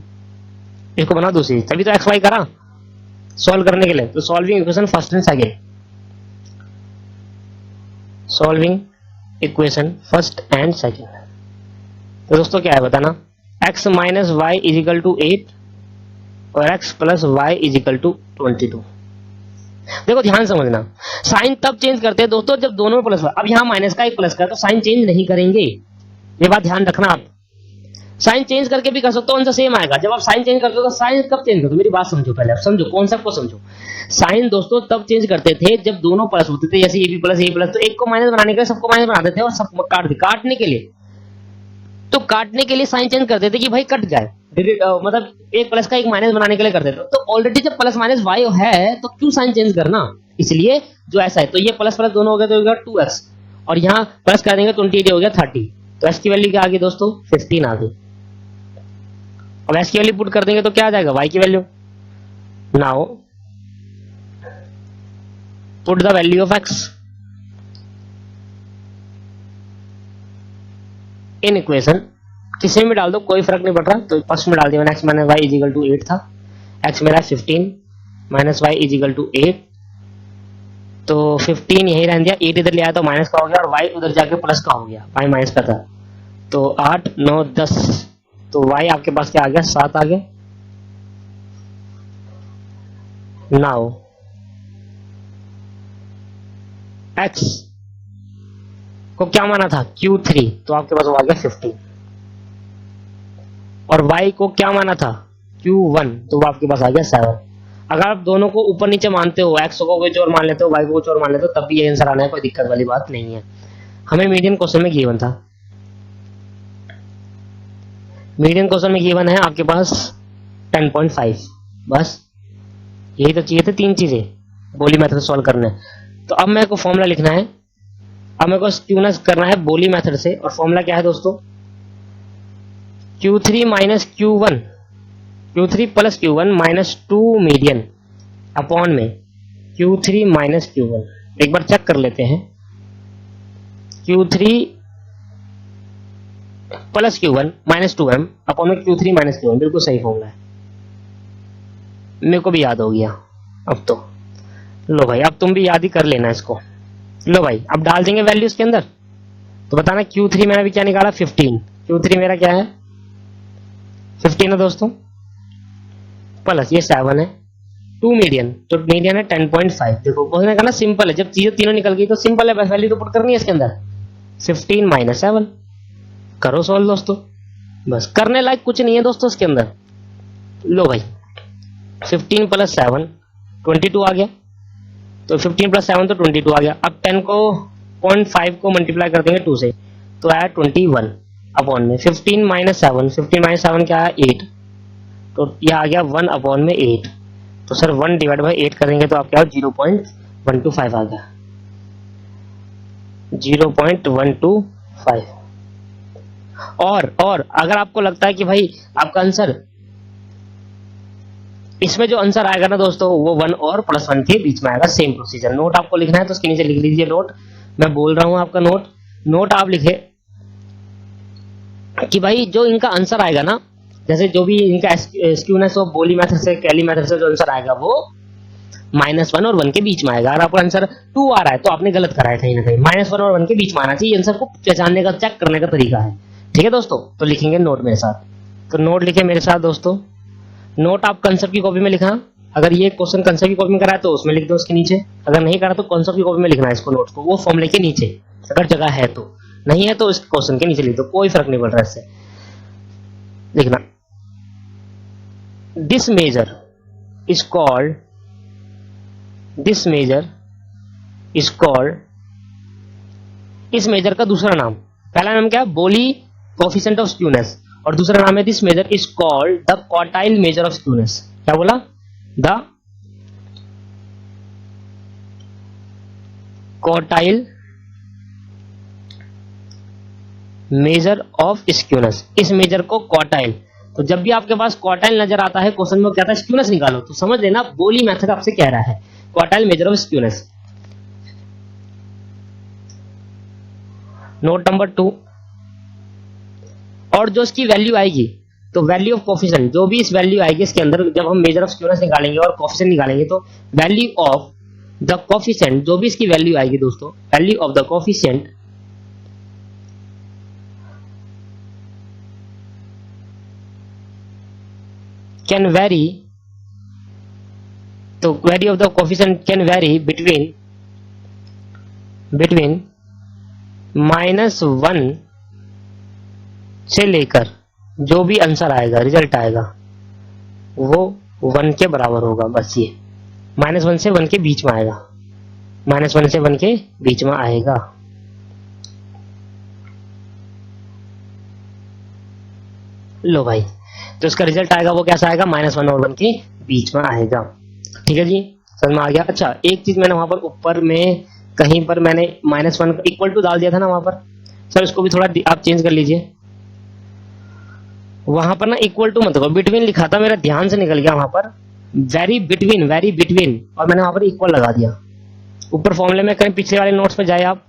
A: इसको बनाओ दूसरी, तभी तो एक्स वाई करा सॉल्व करने के लिए। तो solving equation first and second, solving equation first and second. तो दोस्तों क्या है बताना? x minus Y is equal to 8 और x plus Y is equal to 22। देखो ध्यान समझना, साइन तब चेंज करते हैं दोस्तों जब दोनों में प्लस। अब यहाँ माइनस का एक प्लस का तो साइन चेंज नहीं करेंगे, ये बात ध्यान रखना। आप साइन चेंज करके भी कर सकते हो, आंसर सेम आएगा। जब आप साइन चेंज करते हो तो साइन कब चेंज करते हो? मेरी बात समझो पहले, आप समझो कॉन्सेप्ट को समझो। साइन दोस्तों तब चेंज करते थे जब दोनों प्लस होते थे, जैसे ए प्लस तो एक को माइनस बनाने के लिए सबको माइनस बनाते थे और सब काटने के लिए, तो काटने के लिए साइन चेंज करते थे कि भाई कट जाए, मतलब एक प्लस का एक माइनस बनाने के लिए करते थे। तो ऑलरेडी जब प्लस माइनस वाई है तो क्यों साइन चेंज करना, इसलिए जो ऐसा है। तो ये प्लस प्लस दोनों हो गए तो हो गया 2x और यहाँ प्लस कर देंगे 28 हो गया 30। तो x की वैल्यू क्या आ गई दोस्तों? 15 आ गई। अब x की वैल्यू पुट कर देंगे तो क्या आ जाएगा? y की value. Now put the value of x in equation, किसी में डाल दो कोई फर्क नहीं पड़ रहा। तो फर्स्ट में डाल दिया मैंने x minus Y is equal to 8 था, x मेरा 15 माइनस वाई इजिकल टू 8, तो 15 यही रहने दिया, 8 इधर ले आया तो माइनस का हो गया और y उधर जाके प्लस का हो गया, y माइनस का था। तो 8 9 10, तो y आपके पास क्या आ गया? 7 आ गया। नाउ x को क्या माना था? Q3, तो आपके पास वो आ गया 15। और y को क्या माना था? Q1, तो वो आपके पास आ गया 7। अगर आप दोनों को ऊपर नीचे मानते हो, x को कुछ और मान लेते हो, y को कुछ और मान लेते हो, तब भी ये आंसर आना है, कोई दिक्कत वाली बात नहीं है। हमें मीडियन क्वेश्चन में गिवन था, मीडियन क्वेश्चन में गिवन है आपके पास 10.5, बस यही तो चाहिए थे, तीन चीजें बोली मेथड सॉल्व करना है। तो अब मेरे को फॉर्मूला लिखना है, अब मेरे को स्क्यूनेस करना है बोली मेथड से। और फॉर्मूला क्या है दोस्तों? Q3 minus Q1, Q3 plus Q1 minus 2 median upon में Q3 माइनस Q1। एक बार चेक कर लेते हैं, Q3 plus Q1 minus 2m upon में Q3 माइनस Q1, बिल्कुल सही फॉर्मूला है, मेरे को भी याद हो गया। अब तो लो भाई, अब तुम भी याद ही कर लेना इसको। लो भाई अब डाल देंगे वैल्यू इसके अंदर, तो बताना Q3 मैंने भी क्या निकाला? 15। Q3 मेरा क्या है? 15 है दोस्तों, प्लस ये 7 है, 2 मीडियन, तो मीडियन है 10.5। देखो उसने कहा ना सिंपल है, जब चीजें तीनों निकल गई तो सिंपल है, बस वैल्यू तो पुट करनी है इसके अंदर। 15 माइनस 7 करो सॉल्व दोस्तों, बस करने लायक कुछ नहीं है दोस्तों इसके अंदर। लो भाई 15 प्लस 7 22 आ गया, तो 15 प्लस 7 तो 22 आ गया। अब 10 को 0.5 को मल्टीप्लाई कर देंगे 2 से, तो आया 21 अपॉन में 15 माइनस 7, 15 माइनस 7 क्या है? 8, तो यह आ गया 1 अपॉन में 8। तो सर 1 डिवाइड बाई 8 करेंगे तो आप क्या हो? 0.125 आ गया, 0.125। और अगर आपको लगता है कि भाई आपका आंसर इसमें जो आंसर आएगा ना दोस्तों वो 1 और +1 के बीच में आएगा। Same procedure. नोट आपको लिखना है तो उसके नीचे लिख लीजिए नोट। मैं बोल रहा हूं आपका नोट आप लिखे कि भाई जो इनका आंसर आएगा ना, जैसे जो भी इनका स्क्यूनेस ऑफ बोली मेथड से कैली मेथड से जो आंसर आएगा वो -1 और 1 के बीच में आएगा। अगर आपका आंसर 2 आ रहा है तो आपने गलत करा है कहीं ना कहीं। -1 और 1 के बीच में आना चाहिए। आंसर को पहचानने का, चेक करने का तरीका है। ठीक है दोस्तों, तो लिखेंगे नोट मेरे साथ। तो नोट लिखे मेरे साथ दोस्तों। नोट आप कंसेप्ट की कॉपी में लिखना। अगर ये क्वेश्चन कंसेप्ट की कॉपी में करा है तो उसमें लिख दो उसके नीचे। अगर नहीं करा तो कंसेप्ट की कॉपी में लिखना है इसको, नोट्स को, वो फॉर्मूले के नीचे अगर जगह है तो। नहीं है तो इस क्वेश्चन के नीचे लिख दो, कोई फर्क नहीं पड़ रहा है इससे। लिखना दिस मेजर इज कॉल्ड इस मेजर का दूसरा नाम, पहला नाम क्या है? बोली कोफिशिएंट ऑफ स्क्यूनेस, और दूसरा नाम है this measure is called the quartile measure of skewness. क्या बोला? The quartile measure of skewness. इस मेजर को क्वार्टाइल, तो जब भी आपके पास क्वार्टाइल नजर आता है क्वेश्चन में क्या था? स्क्यूनेस निकालो, तो समझ लेना बोली मेथड आपसे कह रहा है quartile measure of skewness. Note number 2, और जो इसकी वैल्यू आएगी तो वैल्यू ऑफ कोफिशिएंट, जो भी इस वैल्यू आएगी इसके अंदर, जब हम मेजर ऑफ स्क्यूनेस निकालेंगे और कोफिशिएंट निकालेंगे तो वैल्यू ऑफ द कोफिशिएंट, जो भी इसकी वैल्यू आएगी दोस्तों, value of the coefficient can vary, तो value of the coefficient can vary between -1 से लेकर जो भी आंसर आएगा, रिजल्ट आएगा, वो 1 के बराबर होगा। बस ये -1 से 1 के बीच में आएगा, -1 से 1 के बीच में आएगा। लो भाई, तो इसका रिजल्ट आएगा वो कैसा आएगा? -1 और 1 के बीच में आएगा। ठीक है जी, समझ में आ गया? अच्छा, एक चीज मैंने वहां पर ऊपर में कहीं पर मैंने -1 इक्वल टू डाल दिया था ना वहां पर, सर इसको भी थोड़ा आप चेंज कर लीजिए। वहां पर ना इक्वल टू मत करो, बिटवीन लिखा था, मेरा ध्यान से निकल गया वहां पर। वेरी बिटवीन और मैंने वहां पर इक्वल लगा दिया। ऊपर फॉर्मूले में कहीं पिछले वाले नोट्स पे जाए आप,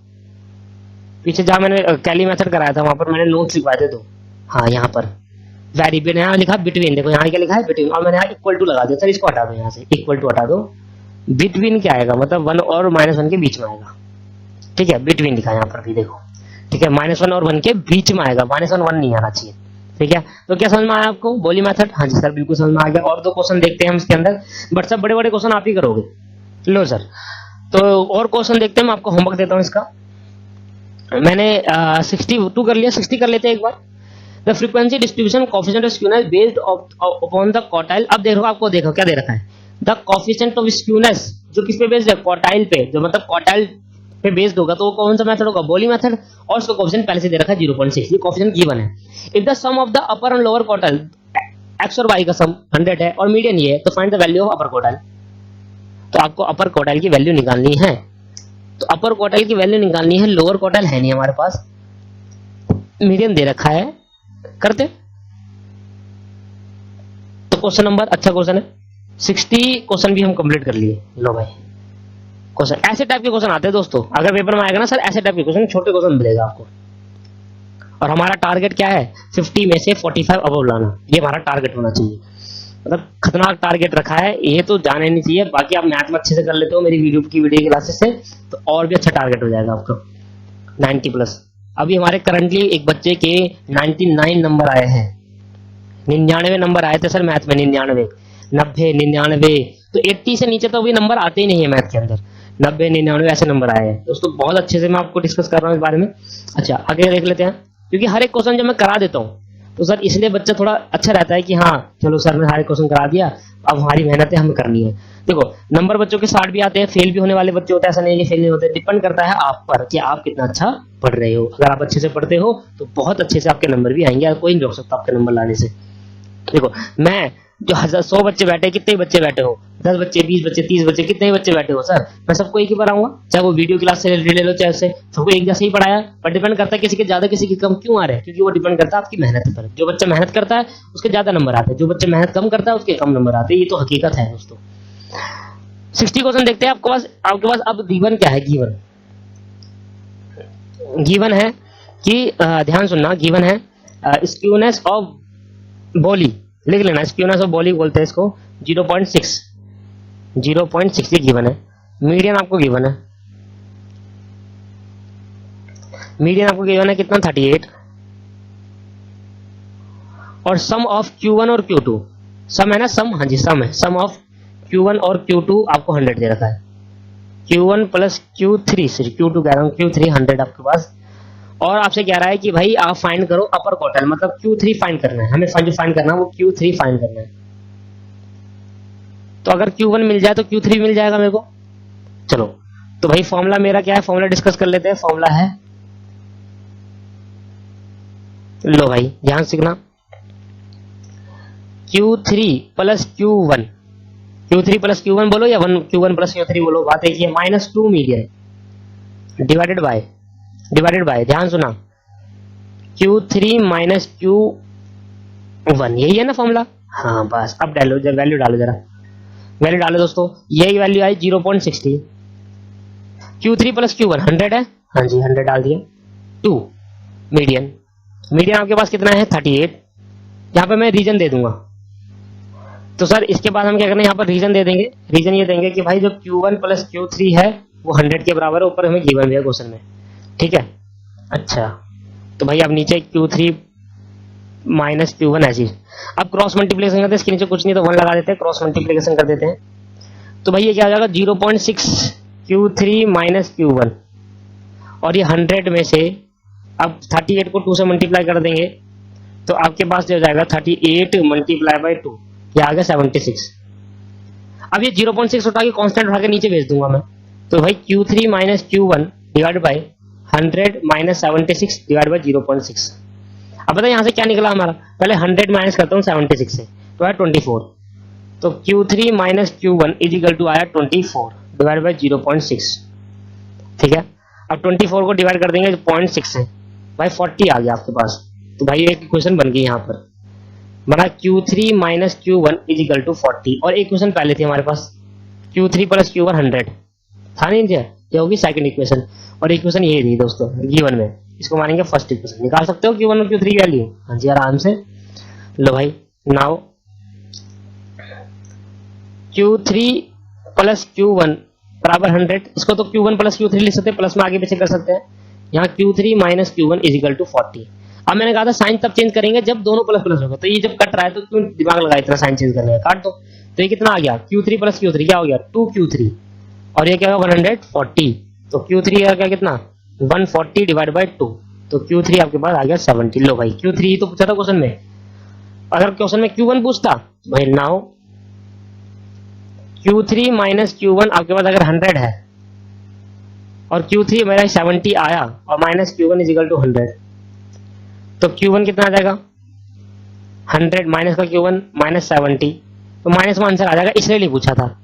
A: पीछे जहां मैंने कैली मेथड कराया था वहां पर मैंने नोट्स लिखवाए थे, तो हाँ यहाँ पर वेरी बिटवीन, यहाँ लिखा बिटवीन, देखो यहाँ क्या लिखा है? बिटवीन, और मैंने यहाँ इक्वल टू लगा दिया। सर इसको हटा दो, यहाँ से इक्वल टू हटा दो। बिटवीन क्या आएगा? मतलब 1 और -1 के बीच में आएगा। ठीक है, बिटवीन लिखा है यहाँ पर भी देखो। ठीक है, -1 और 1 के बीच में आएगा, -1 1 नहीं आना चाहिए। ठीक है, तो क्या समझ में आया आपको बोली मेथड? हाँ जी सर, बिल्कुल समझ में आ गया। और 2 क्वेश्चन देखते हैं हम इसके अंदर, बट सब बड़े बड़े क्वेश्चन आप ही करोगे। लो सर, तो और क्वेश्चन देखते हैं, मैं आपको होमवर्क देता हूँ इसका। मैंने 62 कर लिया, 60 कर लेते हैं एक बार। The frequency distribution coefficient of skewness based upon the quartile. अब देखो, आपको देखो क्या दे रखा है? द कोफिशिएंट ऑफ स्क्यूनेस, जो किस पे बेस्ड है? क्वार्टाइल पे। जो मतलब क्वार्टाइल पे बेस्ड होगा तो वो कौन सा मेथड होगा? बोली मेथड। और उसका कोफिशिएंट पहले से दे रखा है 0.6, ये कोफिशिएंट गिवन है। If the sum of the upper and lower quartile, X और वाई का सम 100 है और मीडियन ये है, तो find the value of upper quartile. तो आपको अपर क्वार्टाइल की वैल्यू निकालनी है। तो अपर क्वार्टाइल की वैल्यू निकालनी है, लोअर क्वार्टाइल है नहीं हमारे पास, मीडियन दे रखा है, करते। तो क्वेश्चन नंबर, अच्छा क्वेश्चन है, 60 क्वेश्चन भी हम कंप्लीट कर लिए। लो भाई, क्वेश्चन ऐसे टाइप के क्वेश्चन आते हैं दोस्तों, अगर पेपर में आएगा ना सर ऐसे टाइप के क्वेश्चन, छोटे क्वेश्चन मिलेगा आपको। और हमारा टारगेट क्या है? 50 में से 45 अबव लाना, ये हमारा टारगेट होना चाहिए। मतलब खतरनाक टारगेट रखा है, ये तो जाने नहीं चाहिए। बाकी आप मैथ में अच्छे से कर लेते हो मेरी वीडियो क्लासेस से, तो और भी अच्छा टारगेट हो जाएगा आपका 90+। अभी हमारे करंटली एक बच्चे के 99 नंबर आए हैं, 99 नंबर आए थे सर मैथ में, 99, 90, 99। तो 80 से नीचे तो अभी नंबर आते ही नहीं है मैथ के अंदर, 90, 99 ऐसे नंबर आए हैं दोस्तों। बहुत अच्छे से मैं आपको डिस्कस कर रहा हूँ इस बारे में। अच्छा, आगे देख लेते हैं, क्योंकि हर एक क्वेश्चन जब मैं करा देता हूँ तो सर इसलिए बच्चा थोड़ा अच्छा रहता है कि हाँ चलो सर ने सारे क्वेश्चन करा दिया, अब हमारी मेहनत है, हमें करनी है। देखो, नंबर बच्चों के 60 भी आते हैं, फेल भी होने वाले बच्चे होते हैं, ऐसा नहीं है कि फेल नहीं होते। डिपेंड करता है आप पर कि आप कितना अच्छा पढ़ रहे हो। अगर आप अच्छे से पढ़ते हो तो बहुत अच्छे से आपके नंबर भी आएंगे, कोई नहीं रोक सकता आपके नंबर लाने से। देखो, मैं जो 100 बच्चे बैठे, कितने बच्चे बैठे हो, 10 बच्चे, 20 बच्चे, 30 बच्चे, कितने बच्चे बैठे हो सर, मैं सबको एक ही पढ़ाऊंगा, चाहे वो वीडियो क्लास से रिलेटेड ले लो, चाहे उससे, सबको एक जैसे ही पढ़ाया। पर डिपेंड करता है किसी के ज्यादा किसी के कम क्यों आ रहे हैं, क्योंकि वो डिपेंड करता है आपकी मेहनत पर। जो बच्चा मेहनत करता है उसके ज्यादा नंबर आते हैं, जो बच्चा मेहनत कम करता है उसके कम नंबर आते हैं, ये तो हकीकत है दोस्तों। 60 क्वेश्चन देखते हैं आपके पास अब गिवन क्या है। गिवन है कि ध्यान सुनना, गिवन है स्क्यूनेस ऑफ बॉली, लिख लेना, स्क्यूनेस ऑफ बॉली बोलते हैं इसको, 0.6 ये गिवन है। मीडियन आपको गिवन है, कितना 38, और सम ऑफ Q1 और Q2, सम है ना, सम, हाँ जी सम है, सम ऑफ Q1 और Q2 आपको 100 दे रखा है, Q1 प्लस Q3, Q2 कह रहा हूँ, Q3 100 आपके पास। और आपसे कह रहा है कि भाई आप फाइंड करो अपर क्वार्टाइल, मतलब Q3 फाइंड करना है हमें, जो फाइंड करना है वो Q3 फाइंड करना है। तो अगर Q1 मिल जाए तो Q3 मिल जाएगा मेरे को। चलो तो भाई फॉर्मूला मेरा क्या है, फॉर्मूला डिस्कस कर लेते हैं। फॉर्मूला है, लो भाई ध्यान सीखना, Q3 plus Q1, Q3 plus Q1 बोलो या Q1 प्लस Q3 बोलो, बात एक ही है, -2 मीडियन डिवाइडेड बाय, ध्यान सुना, Q3 माइनस Q1, यही है ना फॉर्मूला। हाँ बस अब डालो, जब वैल्यू डालो, जरा वैल्यू डालो दोस्तों, यही वैल्यू आई 0.60, Q3 प्लस Q1 100 है, हाँ जी 100 डाल दिया, 2 मीडियन आपके पास कितना है 38, यहाँ पे मैं रीजन दे दूंगा। तो सर इसके बाद हम क्या करना है, यहाँ पर रीजन दे देंगे, रीजन ये देंगे कि भाई जो Q1 प्लस Q3 है वो 100 के बराबर है, ऊपर हमें गिवन भी है क्वेश्चन में, ठीक है। अच्छा तो भाई अब नीचे Q3 माइनस Q1 ऐसी, अब क्रॉस मल्टीप्लिकेशन करते हैं, इसके नीचे कुछ नहीं तो 1 लगा देते हैं, क्रॉस मल्टीप्लिकेशन कर देते हैं। तो भाई ये क्या हो जाएगा 0.6 Q3 माइनस Q1, और ये 100 में से अब 38 को 2 से मल्टीप्लाई कर देंगे तो आपके पास जो हो जाएगा 38 मल्टीप्लाई बाई 2, ये आ गया 76। अब ये 0.6 उठा के कांस्टेंट उठा के नीचे भेज दूंगा मैं, तो भाई Q3 minus Q1 divide by 100 minus 76 divide by 0.6। अब बताइए यहाँ से क्या निकला हमारा, पहले 100 माइनस करता हूँ 76 से, तो है 24, तो Q3 minus Q1 is equal to आया 24 डिवाइड बाई 0.6, ठीक है। अब 24 को डिवाइड कर देंगे 0.6 से, भाई 40 आ गया आपके पास। तो भाई एक इक्वेशन बन गई यहाँ पर, बना Q3 minus Q1 is equal to 40, और एक इक्वेशन पहले थी हमारे पास Q3 प्लस Q1 100 था नहीं, ये होगी सेकंड इक्वेशन, और इक्वेशन ये थी दोस्तों गिवन में, इसको मानेंगे फर्स्ट इक्वेशन। निकाल सकते हो Q1 और Q3 वैल्यू, हाँ जी आराम से। लो भाई नाउ Q3 प्लस Q1 बराबर 100, इसको तो Q1 प्लस Q3 लिख सकते हैं, प्लस में आगे पीछे कर सकते हैं। यहाँ Q3 minus Q1 is equal to 40। अब मैंने कहा था साइन तब चेंज करेंगे जब दोनों प्लस प्लस होगा, तो ये जब कट रहा है तो क्यों दिमाग लगा इतना साइन चेंज करने का, काट दो। तो ये कितना आ गया Q3 प्लस Q3 क्या हो गया 2Q3, और ये क्या होगा 140, तो Q3 का क्या कितना 140 डिवाइड बाई 2, तो Q3 आपके पास आ गया 70। लो भाई Q3 तो पूछा था क्वेश्चन में, अगर क्वेश्चन में Q1 पूछता भाई नाउ Q3 माइनस Q1 आपके पास अगर 100 है और Q3 मेरा 70 आया और minus Q1 is equal to 100, तो Q1 कितना आ जाएगा 100 माइनस का Q1 माइनस 70, तो माइनस में आंसर आ जाएगा, इसलिए नहीं पूछा था।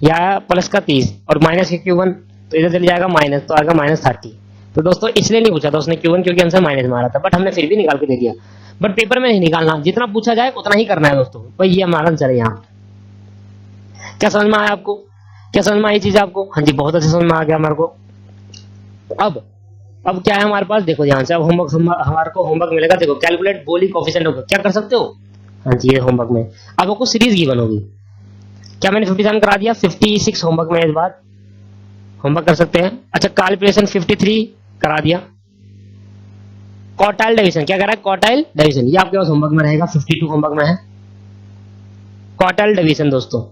A: या प्लस का 30 और माइनस का Q1 तो इधर चले जाएगा माइनस, तो आएगा -30। तो दोस्तों इसलिए नहीं पूछा था उसने Q1 क्योंकि आंसर माइनस में आ रहा था, बट हमने फिर भी निकाल के दे दिया। बट पेपर में नहीं निकालना, जितना पूछा जाए उतना ही करना है दोस्तों, भाई ये हमारा आंसर है यहाँ। क्या समझ में आया आपको, क्या समझ में आई चीज आपको, हाँ जी बहुत अच्छे समझ में आ गया हमारे को। अब क्या है हमारे पास, देखो ध्यान से, अब होमवर्क हमारे को होमवर्क मिलेगा, देखो कैलकुलेट बोली कोफिशिएंट होगा, क्या कर सकते हो, हाँ जी ये होमवर्क में अब आपको सीरीज गिवन होगी। क्या मैंने 57 करा दिया, 56 होमवर्क में इस बार होमवर्क कर सकते हैं। अच्छा कैलकुलेशन 53 करा दिया। क्वार्टाइल डिवीजन क्या कह रहा है, क्वार्टाइल डिवीजन ये आपके पास होमवर्क में रहेगा, 52 होमवर्क में है। क्वार्टाइल डिवीजन दोस्तों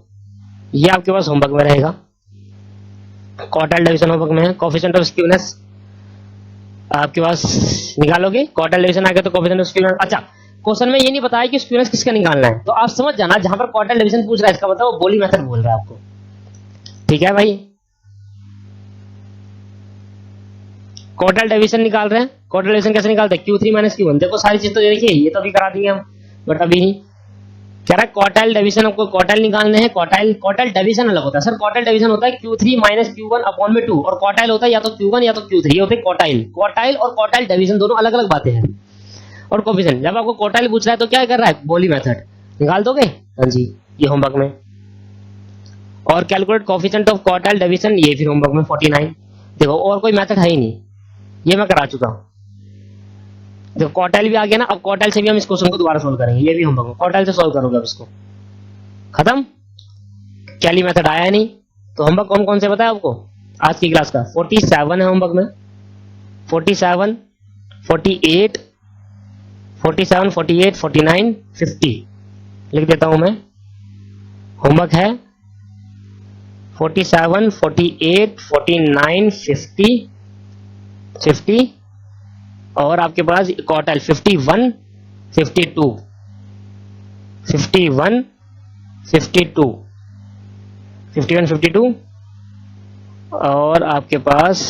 A: ये आपके पास होमवर्क में रहेगा, क्वार्टाइल डिवीजन होमवर्क में है। कोफिशिएंट ऑफ स्क्यूनेस आपके पास निकालोगे, क्वार्टाइल डिवीजन आ गया तो कोफिशिएंट ऑफ स्क्यूनेस। अच्छा क्वेश्चन में ये नहीं बताया कि स्क्यूनेस किसका निकालना है, तो आप समझ जाना जहां पर क्वार्टाइल डिवीजन पूछ रहा है इसका मतलब वो बोली मेथड बोल रहा है आपको, ठीक है भाई। क्वार्टाइल डिवीजन निकाल रहे हैं, क्वार्टाइल डिवीजन कैसे निकालते हैं, Q3 माइनस Q1, देखो सारी चीज तो देखिए ये तो अभी करा देंगे हम, बट अभी कह रहा है क्वार्टाइल डिवीजन, आपको क्वार्टाइल निकालने हैं। क्वार्टाइल डिवीजन अलग होता है सर। क्वार्टाइल डिवीजन होता है Q3 माइनस Q1 अपॉन में 2, और क्वार्टाइल होता है या तो Q1 या तो Q3, ये होते हैं क्वार्टाइल। क्वार्टाइल और क्वार्टाइल डिवीजन दोनों अलग अलग बातें हैं। और कोफिशिएंट, जब आपको क्वार्टाइल पूछ रहा है तो क्या कर रहा है, बोली मेथड निकाल दोगे। हाँ जी, ये होमवर्क में। और calculate coefficient of quartile division, ये फिर होमवर्क में 49। देखो और कोई मेथड है ही नहीं, ये मैं करा चुका हूं। देखो क्वार्टाइल भी आ गया ना, अब क्वार्टाइल से भी हम इस क्वेश्चन को दोबारा सोल्व करेंगे, ये भी होमवर्क में। क्वार्टाइल से सोल्व करोगे अब इसको, खत्म। कैली मेथड आया नहीं, तो होमवर्क कौन कौन से बताया आपको आज की क्लास का? 47 है होमवर्क में, 47, 48, 47, 48, 49, 50 लिख देता हूं मैं। होमवर्क है 47, 48, 49, 50 और आपके पास क्वार्टाइल 51, 52, 51, 52, 51, 52 और आपके पास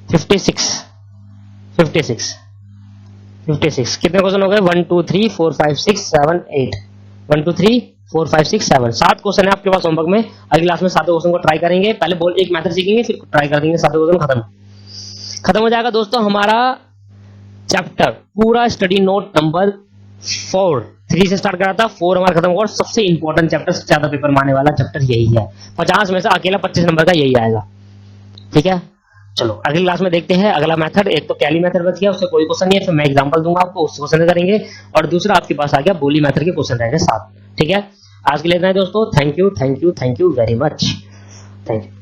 A: 56, 56, 56। कितने क्वेश्चन हो गए? 1 2 3 4 5 6 7 8, 1 2 3 4 5 6 7, 7 क्वेश्चन है आपके पास होमवर्क में। अगली क्लास में 7 क्वेश्चन को ट्राई करेंगे। पहले बोल एक मेथड सीखेंगे, फिर ट्राई कर देंगे, 7 क्वेश्चन खत्म हो जाएगा दोस्तों हमारा चैप्टर पूरा। स्टडी नोट नंबर 4, 3 से स्टार्ट करा था, 4 हमारा खत्म होगा। और सबसे इंपॉर्टेंट चैप्टर, सबसे ज्यादा पेपर मारने वाला चैप्टर यही है। 50 में से अकेला 25 नंबर का यही आएगा, ठीक है। चलो अगली क्लास में देखते हैं अगला मेथड। एक तो कैली मेथड बच गया, उससे कोई क्वेश्चन नहीं है, फिर मैं एग्जांपल दूंगा आपको, उस क्वेश्चन करेंगे। और दूसरा आपके पास आ गया बोली मेथड के क्वेश्चन रहेंगे 7, ठीक है। आज के लिए इतना है दोस्तों। Thank you very much, thank you.